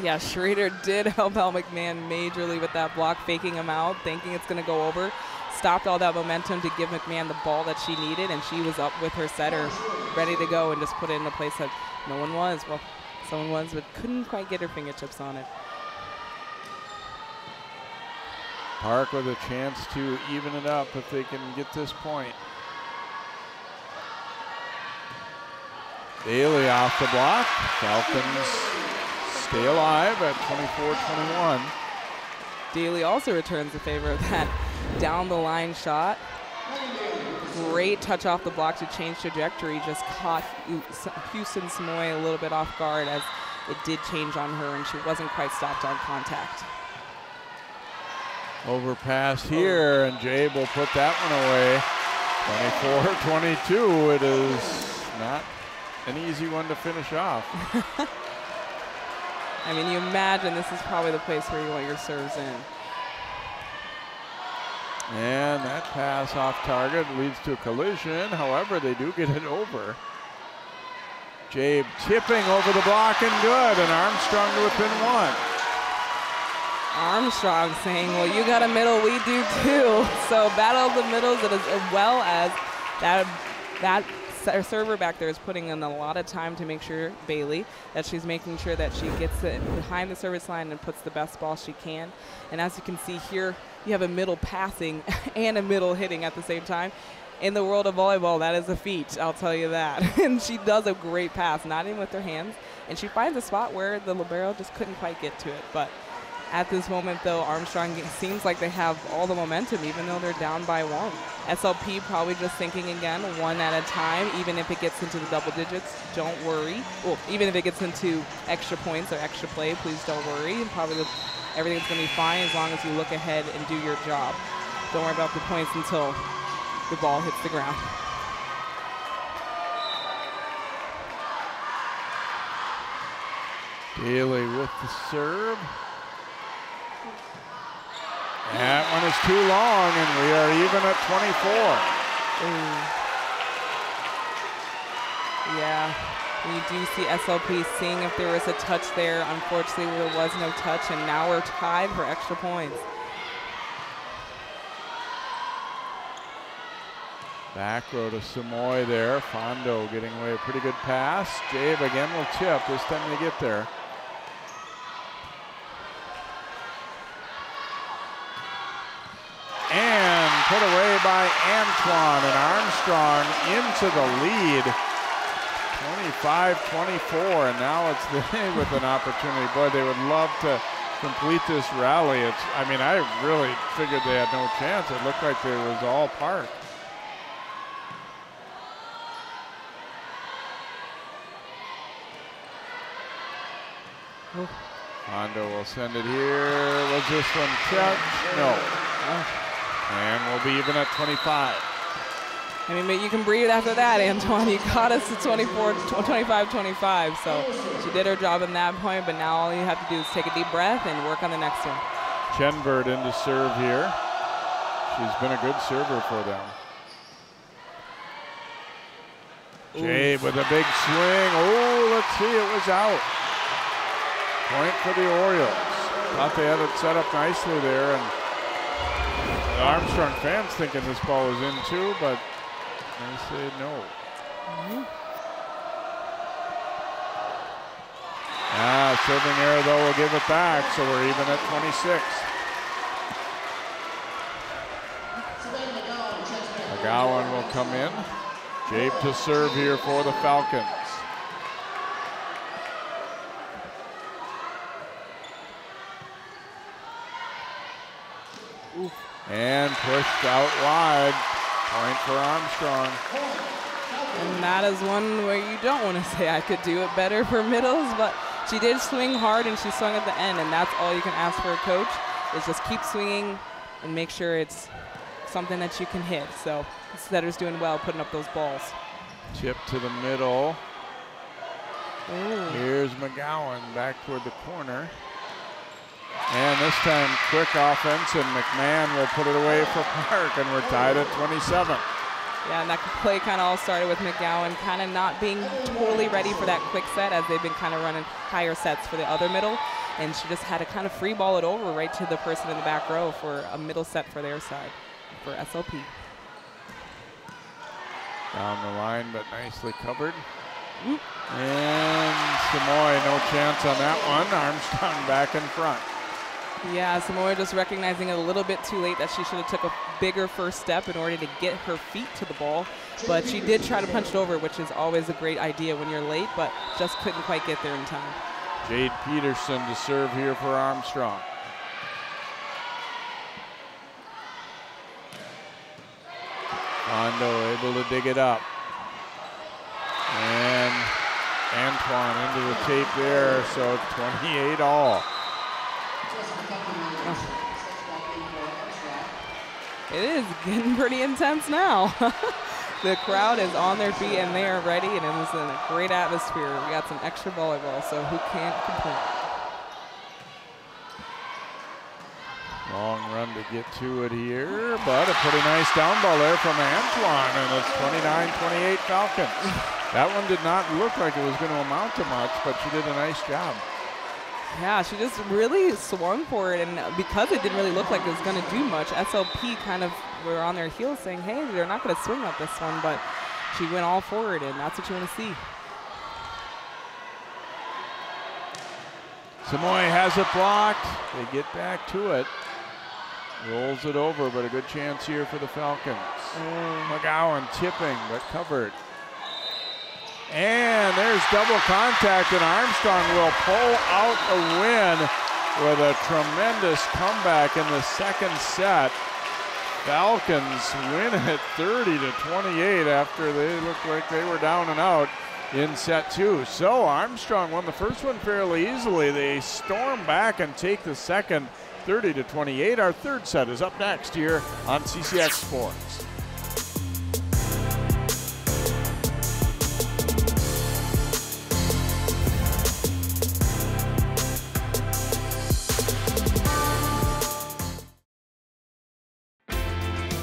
Yeah, Schrader did help out McMahon majorly with that block, faking him out, thinking it's going to go over. Stopped all that momentum to give McMahon the ball that she needed, and she was up with her setter, ready to go, and just put it in a place that no one was. Well, someone was, but couldn't quite get her fingertips on it. Park with a chance to even it up if they can get this point. Daly off the block. Falcons stay alive at 24-21. Daly also returns the favor of that down the line shot. Great touch off the block to change trajectory. Just caught Houston Samoy a little bit off guard as it did change on her, and she wasn't quite stopped on contact. Overpass here, and Jabe will put that one away. 24-22. It is not an easy one to finish off. I mean, you imagine this is probably the place where you want your serves in. And that pass off target leads to a collision. However, they do get it over. Jabe tipping over the block and good, and Armstrong to within one. Armstrong saying, well, you got a middle, we do too. So battle of the middles, as well as that server back there is putting in a lot of time to make sure, Bailey, that she's making sure that she gets it behind the service line and puts the best ball she can. And as you can see here, you have a middle passing and a middle hitting at the same time. In the world of volleyball, that is a feat, I'll tell you that. And she does a great pass, not even with her hands. And she finds a spot where the libero just couldn't quite get to it. But at this moment, though, Armstrong seems like they have all the momentum, even though they're down by one. SLP probably just thinking again, one at a time. Even if it gets into the double digits, don't worry. Well, even if it gets into extra points or extra play, please don't worry. And probably everything's going to be fine as long as you look ahead and do your job. Don't worry about the points until the ball hits the ground. Daly with the serve. That one is too long, and we are even at 24. Yeah, you do see SLP seeing if there was a touch there. Unfortunately, there was no touch, and now we're tied for extra points. Back row to Samoy there. Fondo getting away a pretty good pass. Jabe again will tip. This time they get there. And put away by Antoine, and Armstrong into the lead. 25-24, and now it's they with an opportunity. Boy, they would love to complete this rally. I mean, I really figured they had no chance. It looked like it was all Park. Hondo will send it here. Was this one checked? No. And we'll be even at 25. I mean, you can breathe after that, Antoine. You got us to 25-25. So she did her job in that point, but now all you have to do is take a deep breath and work on the next one. Chenbird into serve here. She's been a good server for them. Jabe with a big swing. Oh, let's see, it was out. Point for the Orioles. Thought they had it set up nicely there, and the Armstrong fans thinking this ball was in too, but they say no. Serving error though will give it back, so we're even at 26. McGowan will come in. Jabe to serve here for the Falcons. And pushed out wide. Point for Armstrong. And that is one where you don't want to say I could do it better for middles, but she did swing hard and she swung at the end, and that's all you can ask for a coach is just keep swinging and make sure it's something that you can hit. So the setter's doing well putting up those balls. Chip to the middle. Ooh. Here's McGowan back toward the corner. And this time, quick offense, and McMahon will put it away for Park, and we're tied at 27. Yeah, and that play kind of all started with McGowan kind of not being totally ready for that quick set, as they've been kind of running higher sets for the other middle. And she just had to kind of free ball it over right to the person in the back row for a middle set for their side, for SLP. Down the line, but nicely covered. And Samoy, no chance on that one. Armstrong back in front. Yeah, Samoy just recognizing it a little bit too late that she should have took a bigger first step in order to get her feet to the ball. But she did try to punch it over, which is always a great idea when you're late, but just couldn't quite get there in time. Jade Peterson to serve here for Armstrong. Hondo able to dig it up. And Antoine into the tape there, so 28 all. It is getting pretty intense now. The crowd is on their feet and they are ready, and it was in a great atmosphere. We got some extra volleyball, so who can't complain? Long run to get to it here, but a pretty nice down ball there from Antoine, and it's 29-28 Falcons. That one did not look like it was going to amount to much, but she did a nice job. Yeah, she just really swung for it, and because it didn't really look like it was going to do much, SLP kind of were on their heels saying, hey, they're not going to swing at this one, but she went all forward, and that's what you want to see. Samoy has it blocked. They get back to it. Rolls it over, but a good chance here for the Falcons. McGowan tipping, but covered. And there's double contact, and Armstrong will pull out a win with a tremendous comeback in the second set. Falcons win it 30-28 after they looked like they were down and out in set two. So Armstrong won the first one fairly easily. They storm back and take the second 30-28. Our third set is up next here on CCX Sports.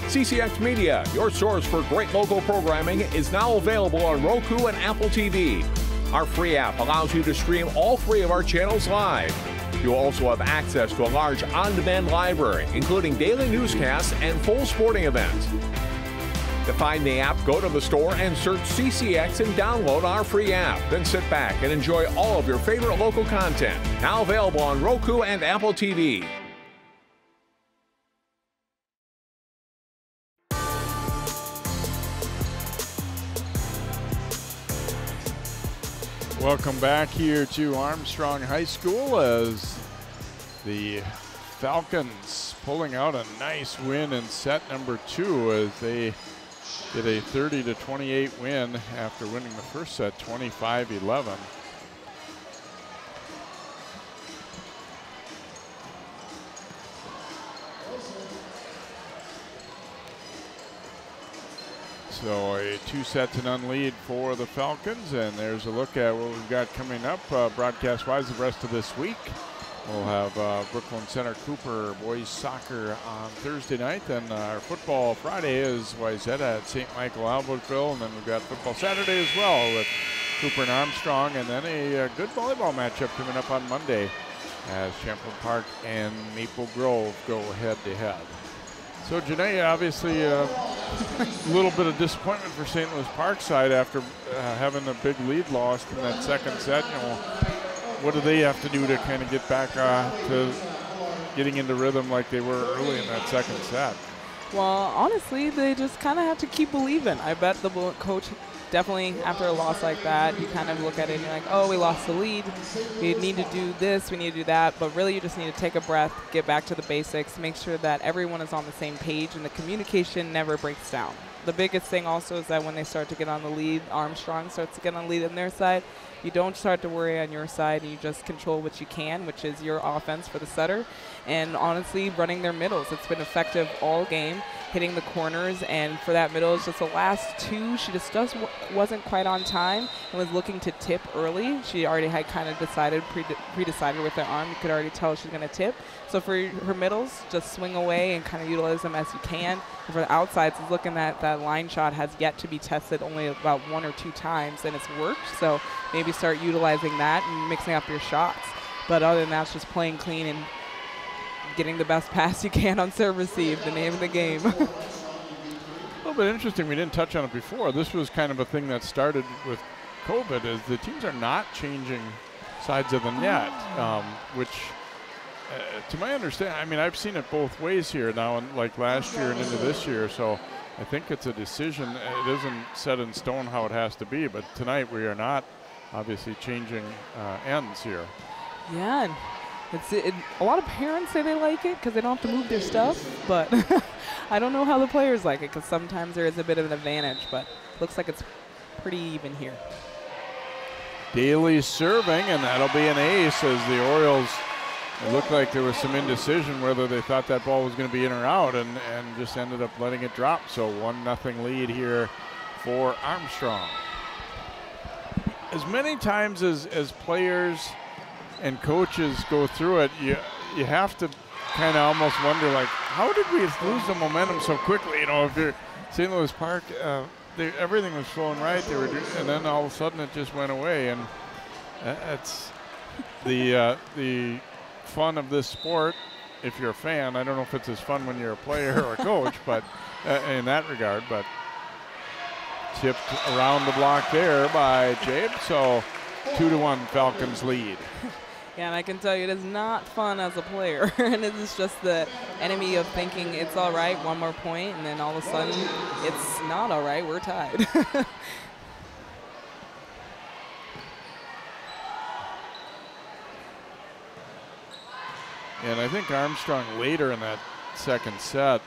CCX Media, your source for great local programming, is now available on Roku and Apple TV. Our free app allows you to stream all 3 of our channels live. You'll also have access to a large on-demand library, including daily newscasts and full sporting events. To find the app, go to the store and search CCX and download our free app. Then sit back and enjoy all of your favorite local content. Now available on Roku and Apple TV. Welcome back here to Armstrong High School as the Falcons pulling out a nice win in set number 2 as they get a 30-28 win after winning the first set 25-11. So a 2-0 lead for the Falcons, and there's a look at what we've got coming up broadcast-wise the rest of this week. We'll have Brooklyn Center Cooper boys soccer on Thursday night, then our football Friday is Wayzata at St. Michael Albertville, and then we've got football Saturday as well with Cooper and Armstrong, and then a good volleyball matchup coming up on Monday as Champlain Park and Maple Grove go head-to-head. So, Janae, obviously a little bit of disappointment for St. Louis Parkside after having a big lead lost in that second set. You know, what do they have to do to kind of get back to getting into rhythm like they were early in that second set? Well, honestly, they just kind of have to keep believing. I bet the coach definitely, after a loss like that, you kind of look at it and you're like, oh, we lost the lead. We need to do this, we need to do that. But really, you just need to take a breath, get back to the basics, make sure that everyone is on the same page and the communication never breaks down. The biggest thing also is that when they start to get on the lead, Armstrong starts to get on the lead on their side, you don't start to worry on your side, and you just control what you can, which is your offense for the setter. And honestly, running their middles. It's been effective all game, hitting the corners. And for that middle, it's just the last two, she just wasn't quite on time and was looking to tip early. She already had kind of pre-decided with her arm. You could already tell she's going to tip. So for her middles, just swing away and kind of utilize them as you can. And for the outsides, it's looking at that line shot has yet to be tested only about 1 or 2 times, and it's worked. So maybe start utilizing that and mixing up your shots. But other than that, it's just playing clean and getting the best pass you can on serve receive, the name of the game. A little bit interesting, we didn't touch on it before. This was kind of a thing that started with COVID, is the teams are not changing sides of the net, which to my understanding, I mean, I've seen it both ways here now, like last year and into this year, so I think it's a decision. It isn't set in stone how it has to be, but tonight we are not obviously changing ends here. Yeah, and a lot of parents say they like it because they don't have to move their stuff, but I don't know how the players like it because sometimes there is a bit of an advantage, but looks like it's pretty even here. Daly serving, and that'll be an ace as the Orioles, it looked like there was some indecision whether they thought that ball was going to be in or out, and just ended up letting it drop. So 1-0 lead here for Armstrong. As many times as players and coaches go through it, you have to kind of almost wonder, like, how did we lose the momentum so quickly? You know, if you're St. Louis Park, everything was flowing right. And then all of a sudden it just went away. And that's the fun of this sport. If you're a fan, I don't know if it's as fun when you're a player or a coach, but in that regard. But tipped around the block there by Jabe. So 2-1 Falcons lead. Yeah, and I can tell you it is not fun as a player. And it is just the enemy of thinking it's all right, one more point, and then all of a sudden it's not all right, we're tied. And I think Armstrong later in that second set,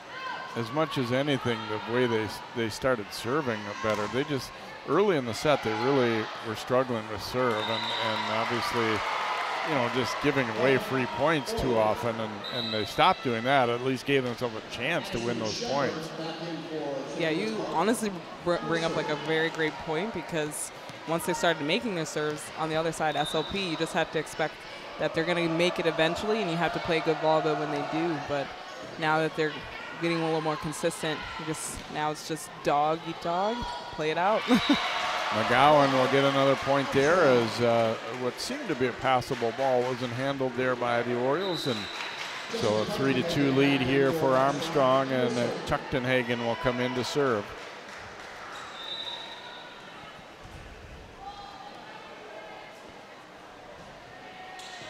as much as anything, the way they started serving better, they just, early in the set, they really were struggling with serve, and obviously, you know, just giving away free points too often, and they stopped doing that, at least gave themselves a chance to win those points. Yeah, you honestly bring up like a very great point, because once they started making their serves on the other side, SLP, you just have to expect that they're going to make it eventually, and you have to play good volleyball when they do. But now that they're getting a little more consistent, now it's just dog eat dog, play it out. McGowan will get another point there, as what seemed to be a passable ball wasn't handled there by the Orioles, and so a 3-2 lead here for Armstrong, and Tuchtenhagen will come in to serve.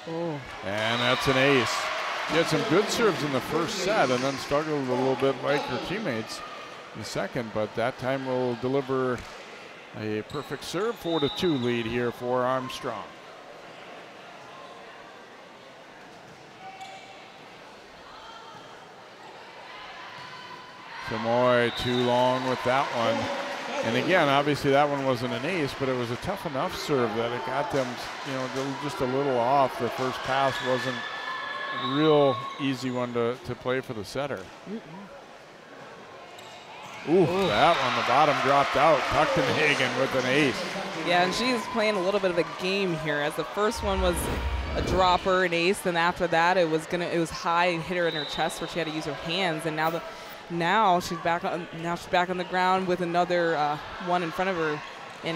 Oh. And that's an ace. She had some good serves in the first set and then struggled a little bit like her teammates in the second, but that time will deliver a perfect serve. 4-2 lead here for Armstrong. Samoy too long with that one. And again, obviously that one wasn't an ace, but it was a tough enough serve that it got them, you know, just a little off. The first pass wasn't a real easy one to play for the setter. Ooh, that one, the bottom dropped out. Tuchtenhagen with an ace. Yeah, and she's playing a little bit of a game here, as the first one was a dropper, an ace, and after that it was high and hit her in her chest where she had to use her hands, and now she's back on the ground with another one in front of her. In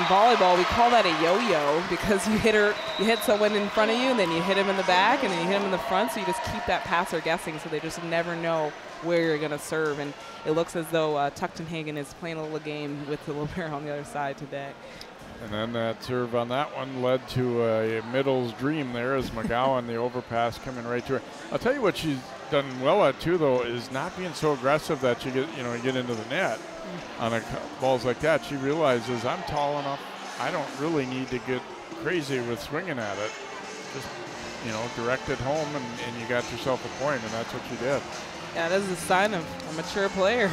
volleyball, we call that a yo-yo, because you hit someone in front of you, and then you hit him in the back, and then you hit him in the front, so you just keep that passer guessing, so they just never know where you're going to serve. And it looks as though Tuchtenhagen is playing a little game with the libero on the other side today. And then that serve on that one led to a middles dream there, as McGowan, the overpass coming right to her. I'll tell you what she's done well at too, though, is not being so aggressive that you get into the net on balls like that. She realizes, I'm tall enough, I don't really need to get crazy with swinging at it. Just, direct it home, and you got yourself a point, and that's what you did. Yeah, that is a sign of a mature player.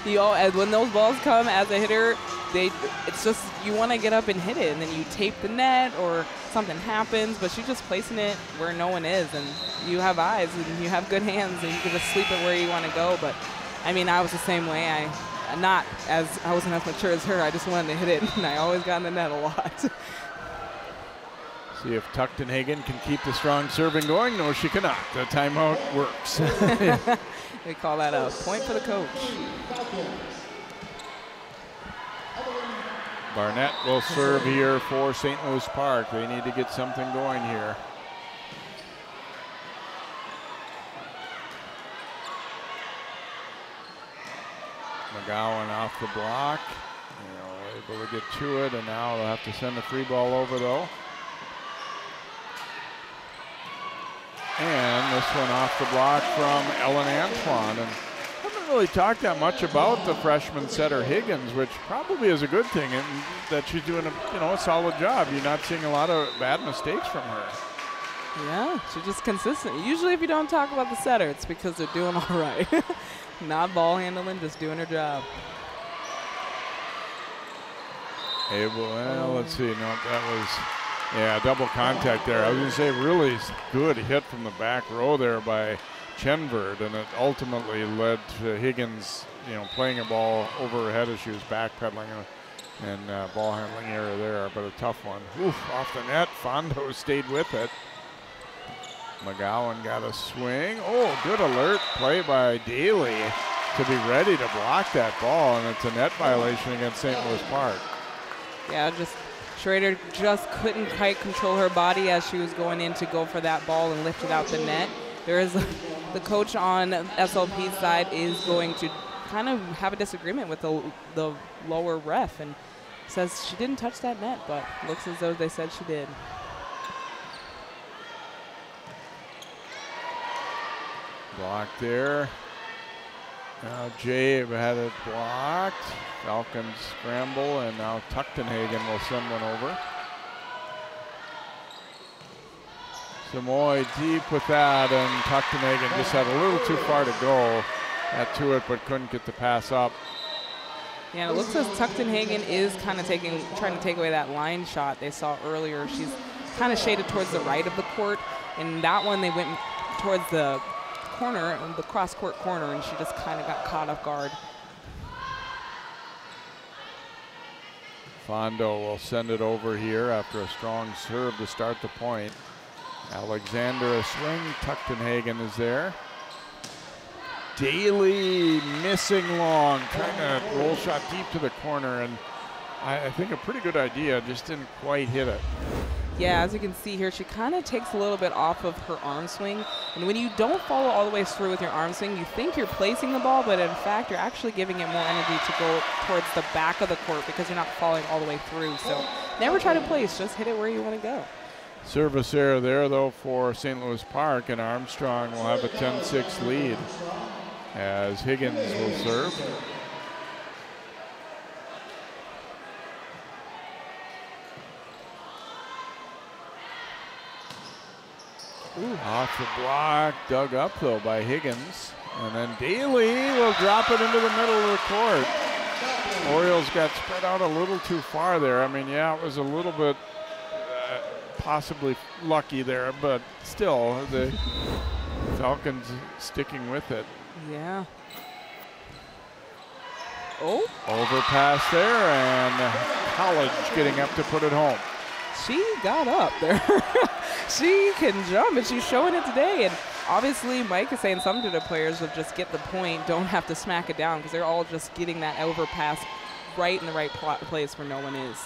When those balls come as a hitter, it's just you want to get up and hit it, and then you tape the net or something happens, but she's just placing it where no one is, and you have eyes and you have good hands, and you can just sleep it where you want to go. But I mean, I was the same way. I wasn't as mature as her. I just wanted to hit it, and I always got in the net a lot. See if Tuchtenhagen can keep the strong serving going. No, she cannot. The timeout works. They call that a point for the coach. Barnett will serve here for St. Louis Park. They need to get something going here. McGowan off the block. Able to get to it, and now they'll have to send the free ball over, though. And this one off the block from Ellen Antoine. And haven't really talked that much about the freshman setter Higgins, which probably is a good thing, and that she's doing a solid job. You're not seeing a lot of bad mistakes from her. Yeah, she's just consistent. Usually if you don't talk about the setter, it's because they're doing all right. Not ball handling, just doing her job. Well, let's see. No, that was, double contact there. I was going to say really good hit from the back row there by Chenverd, and it ultimately led to Higgins, playing a ball over her head as she was backpedaling, and ball handling error there, but a tough one. Oof, off the net. Fondo stayed with it. McGowan got a swing. Oh, good alert play by Daly to be ready to block that ball, and it's a net violation against St. Louis Park. Yeah, Schrader just couldn't quite control her body as she was going in to go for that ball and lift it out the net. There is the coach on SLP's side is going to kind of have a disagreement with the lower ref, and says she didn't touch that net, but looks as though they said she did. Blocked there. Now Jay had it blocked. Falcons scramble, and now Tuchtenhagen will send one over. Samoy deep with that, and Tuchtenhagen just had a little too far to go to it, but couldn't get the pass up. Yeah, it looks as Tuchtenhagen is kind of trying to take away that line shot they saw earlier. She's kind of shaded towards the right of the court, and that one they went towards the corner, the cross-court corner, and she just kind of got caught off guard. Fondo will send it over here after a strong serve to start the point. Alexander a swing. Tuchtenhagen is there. Daly missing long, trying to roll shot deep to the corner, and I think a pretty good idea, just didn't quite hit it. Yeah, as you can see here, she kind of takes a little bit off of her arm swing. And when you don't follow all the way through with your arm swing, you think you're placing the ball, but in fact, you're actually giving it more energy to go towards the back of the court because you're not following all the way through. So never try to place, just hit it where you want to go. Service error there, though, for St. Louis Park, and Armstrong will have a 10-6 lead as Higgins will serve. Ooh. Off the block, dug up though by Higgins. And then Daly will drop it into the middle of the court. Orioles got spread out a little too far there. I mean, yeah, it was a little bit possibly lucky there, but still, the Falcons sticking with it. Yeah. Oh. Overpass there, and College getting up to put it home. She got up there. She can jump, and she's showing it today. And obviously, Mike is saying something to the players of just get the point, don't have to smack it down, because they're all just getting that overpass right in the right place where no one is.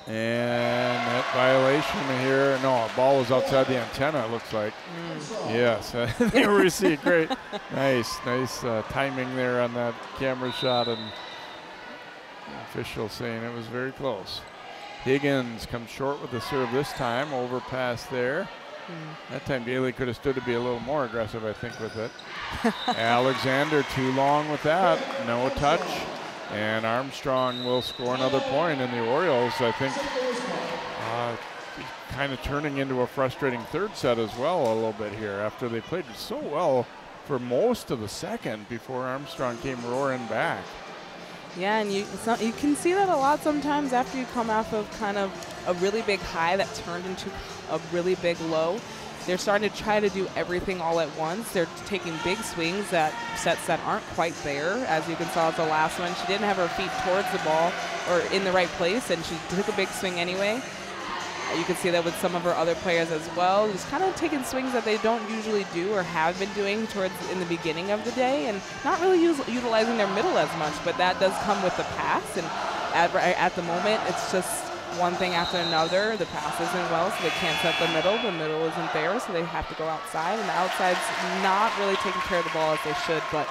And that violation here. No, a ball was outside the antenna, it looks like. Yes, there we see. Great. Nice timing there on that camera shot, and the official saying it was very close. Higgins comes short with the serve this time. Overpass there. That time Daly could have stood to be a little more aggressive, I think, with it. Alexander too long with that. No touch. And Armstrong will score another point, and the Orioles, I think, kind of turning into a frustrating third set as well a little bit here after they played so well for most of the second before Armstrong came roaring back. Yeah, and you can see that a lot sometimes after you come off of kind of a really big high that turned into a really big low. They're starting to try to do everything all at once. They're taking big swings at sets that aren't quite there. As you can saw with the last one, she didn't have her feet towards the ball or in the right place, and she took a big swing anyway. You can see that with some of her other players as well, just kind of taking swings that they don't usually do or have been doing in the beginning of the day, and not really utilizing their middle as much, but that does come with the pass, and at the moment it's just one thing after another. The pass isn't well, so they can't set the middle isn't there, so they have to go outside, and the outside's not really taking care of the ball as they should, but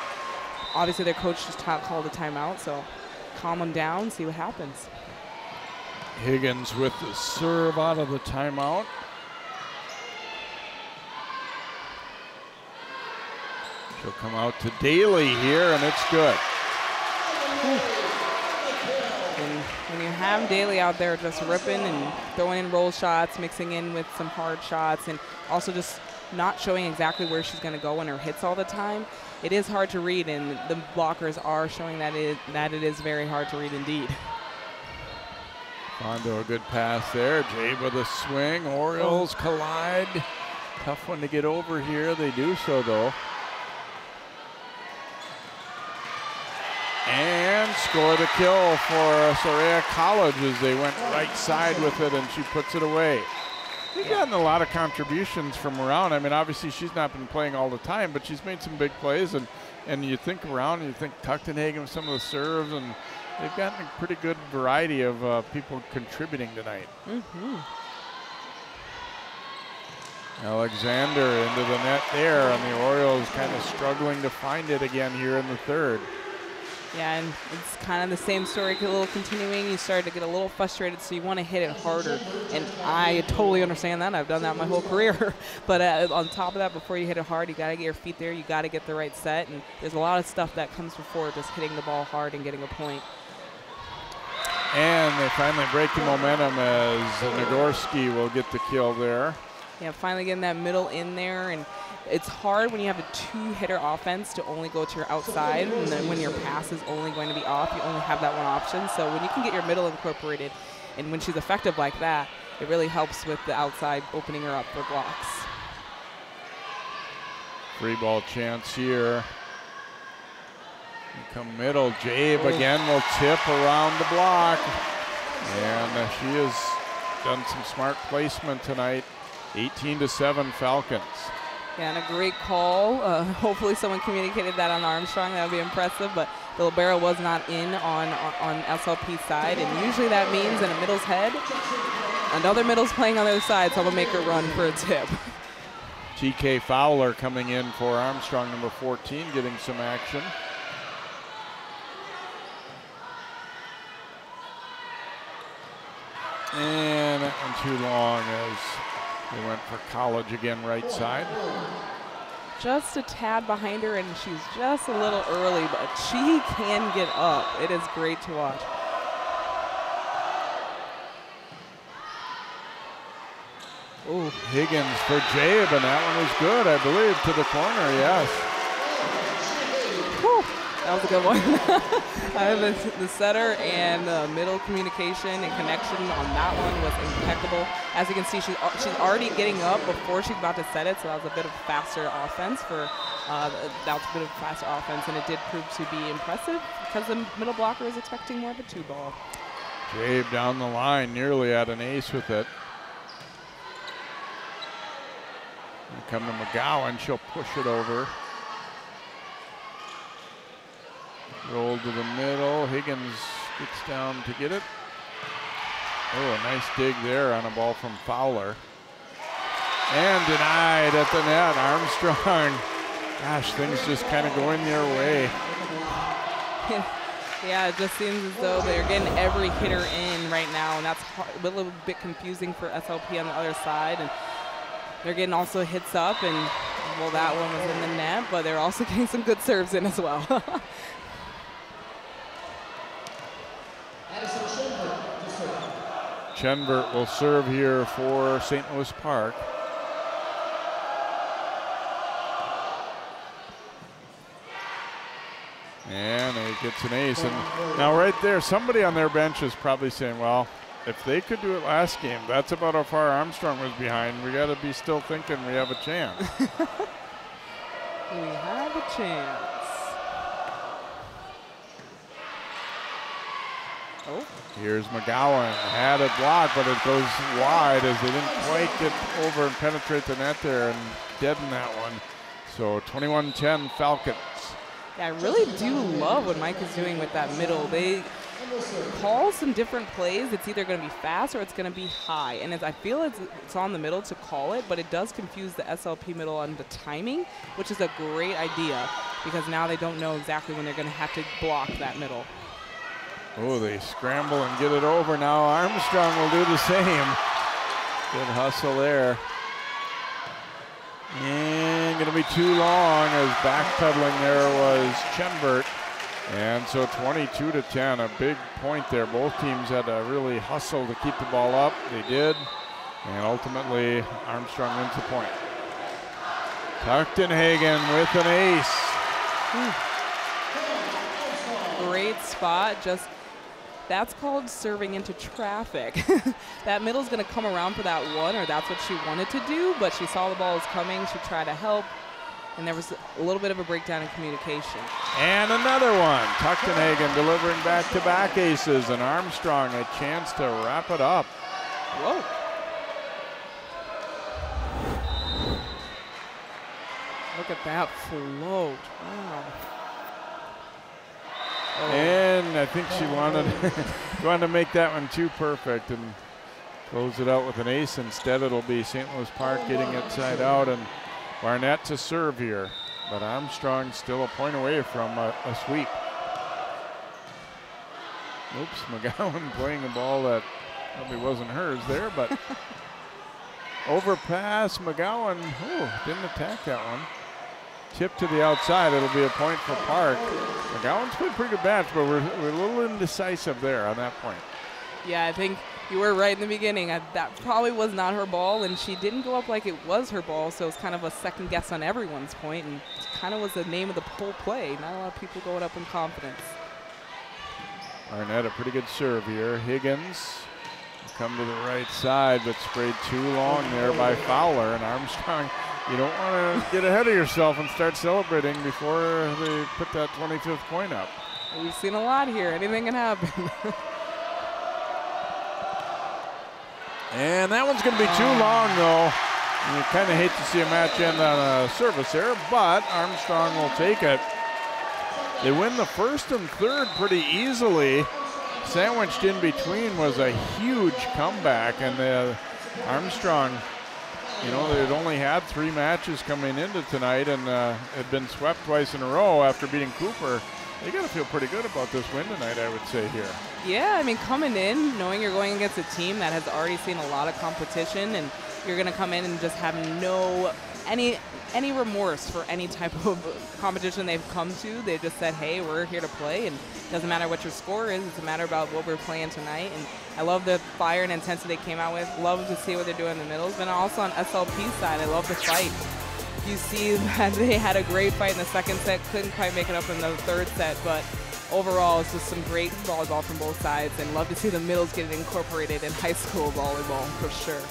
obviously their coach just called a timeout, so calm them down, see what happens. Higgins with the serve out of the timeout. She'll come out to Daly here, and it's good. And when you have Daly out there just ripping and throwing in roll shots, mixing in with some hard shots, and also just not showing exactly where she's going to go in her hits all the time, it is hard to read, and the blockers are showing that it is very hard to read indeed. Fondo, a good pass there. Jabe with a swing. Orioles collide. Tough one to get over here. They do so, though. And score the kill for Soraya College as they went right side with it, and she puts it away. They've gotten a lot of contributions from around. I mean, obviously she's not been playing all the time, but she's made some big plays, and you think around, and you think Tuchtenhagen with some of the serves, and they've gotten a pretty good variety of people contributing tonight. Alexander into the net there, and the Orioles kind of struggling to find it again here in the third. Yeah, and it's kind of the same story, a little continuing. You start to get a little frustrated, so you want to hit it harder. And I totally understand that. I've done that my whole career. But on top of that, before you hit it hard, you got to get your feet there. You got to get the right set. And there's a lot of stuff that comes before just hitting the ball hard and getting a point. And they finally break the momentum as Nagorski will get the kill there. Yeah, finally getting that middle in there. And it's hard when you have a two-hitter offense to only go to your outside, and then when your pass is only going to be off, you only have that one option. So when you can get your middle incorporated, and when she's effective like that, it really helps with the outside opening her up for blocks. Free ball chance here. Come middle, Jabe again will tip around the block. And she has done some smart placement tonight. 18-7 Falcons. Yeah, and a great call. Hopefully someone communicated that on Armstrong. That would be impressive, but the libero was not in on SLP's side, and usually that means in a middle's head, another middle's playing on the other side, so I'm gonna make her run for a tip. TK Fowler coming in for Armstrong, number 14, getting some action. And that one too long as they went for College again, right side. Just a tad behind her, and she's just a little early, but she can get up. It is great to watch. Ooh, Higgins for Jabe, and that one was good, I believe, to the corner, yes. Whew, that was a good one. The setter and the middle communication and connection on that one was impeccable. As you can see, she's already getting up before she's about to set it, so that was a bit of faster offense and it did prove to be impressive because the middle blocker was expecting more of a two ball. Jabe down the line, nearly at an ace with it. And come to McGowan, she'll push it over. Roll to the middle. Higgins gets down to get it. Oh, a nice dig there on a ball from Fowler. And denied at the net. Armstrong. Gosh, things just kind of going their way. Yeah, it just seems as though they're getting every hitter in right now, and that's a little bit confusing for SLP on the other side. And they're getting also hits up, and well, that one was in the net, but they're also getting some good serves in as well. Chenvert will serve here for St. Louis Park. And he gets an ace. And now right there, somebody on their bench is probably saying, well, if they could do it last game, that's about how far Armstrong was behind. We got to be still thinking we have a chance. We have a chance. Oh. Here's McGowan. Had it blocked, but it goes wide as they didn't quite get over and penetrate the net there and deaden that one. So 21-10 Falcons. Yeah, I really do love what Mike is doing with that middle. They call some different plays. It's either going to be fast or it's going to be high. And I feel it's on the middle to call it, but it does confuse the SLP middle on the timing, which is a great idea because now they don't know exactly when they're going to have to block that middle. Oh, they scramble and get it over. Now Armstrong will do the same. Good hustle there. And going to be too long as backpedaling there was Chenvert. And so 22-10, a big point there. Both teams had to really hustle to keep the ball up. They did. And ultimately, Armstrong wins the point. Tuchtenhagen with an ace. Great spot. Just that's called serving into traffic. That middle's going to come around for that one, or that's what she wanted to do, but she saw the ball was coming. She tried to help, and there was a little bit of a breakdown in communication. And another one. Tuchtenhagen delivering back-to-back aces, and Armstrong a chance to wrap it up. Whoa. Look at that float. Wow. Oh. And I think she wanted to make that one too perfect and close it out with an ace. Instead, it'll be St. Louis Park getting it side out and Barnett to serve here. But Armstrong still a point away from a sweep. Oops, McGowan playing a ball that probably wasn't hers there, but overpass. McGowan, didn't attack that one. Tip to the outside, it'll be a point for Park. McGowan's played a pretty good match, but we're a little indecisive there on that point. Yeah, I think you were right in the beginning. That probably was not her ball, and she didn't go up like it was her ball, so it's kind of a second guess on everyone's point, and kind of was the name of the whole play. Not a lot of people going up in confidence. Barnett, a pretty good serve here. Higgins will come to the right side, but sprayed too long there by Fowler, and Armstrong. You don't want to get ahead of yourself and start celebrating before they put that 25th point up. We've seen a lot here. Anything can happen. And that one's going to be too long, though. You kind of hate to see a match end on a service error, but Armstrong will take it. They win the first and third pretty easily. Sandwiched in between was a huge comeback, and Armstrong, you know, they'd only had 3 matches coming into tonight and had been swept twice in a row after beating Cooper. They got to feel pretty good about this win tonight, I would say here. Yeah, I mean, coming in, knowing you're going against a team that has already seen a lot of competition, and you're going to come in and just have any remorse for any type of competition they've come to. They just said, hey, we're here to play, and it doesn't matter what your score is. It's a matter about what we're playing tonight. And I love the fire and intensity they came out with. Love to see what they're doing in the middles. But also on SLP side, I love the fight. You see that they had a great fight in the second set, couldn't quite make it up in the third set, but overall it's just some great volleyball from both sides, and love to see the middles get incorporated in high school volleyball for sure.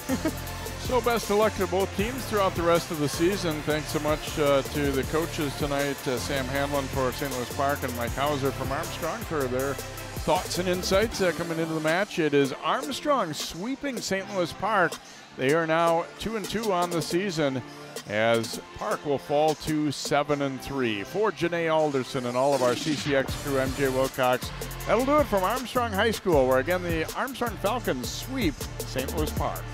So best of luck to both teams throughout the rest of the season. Thanks so much to the coaches tonight, Sam Hanlon for St. Louis Park and Mike Hauser from Armstrong for their thoughts and insights coming into the match. It is Armstrong sweeping St. Louis Park. They are now 2-2 on the season, as Park will fall to 7-3. For Janae Alderson and all of our CCX crew, I'm Jay Wilcox. That'll do it from Armstrong High School, where again the Armstrong Falcons sweep St. Louis Park.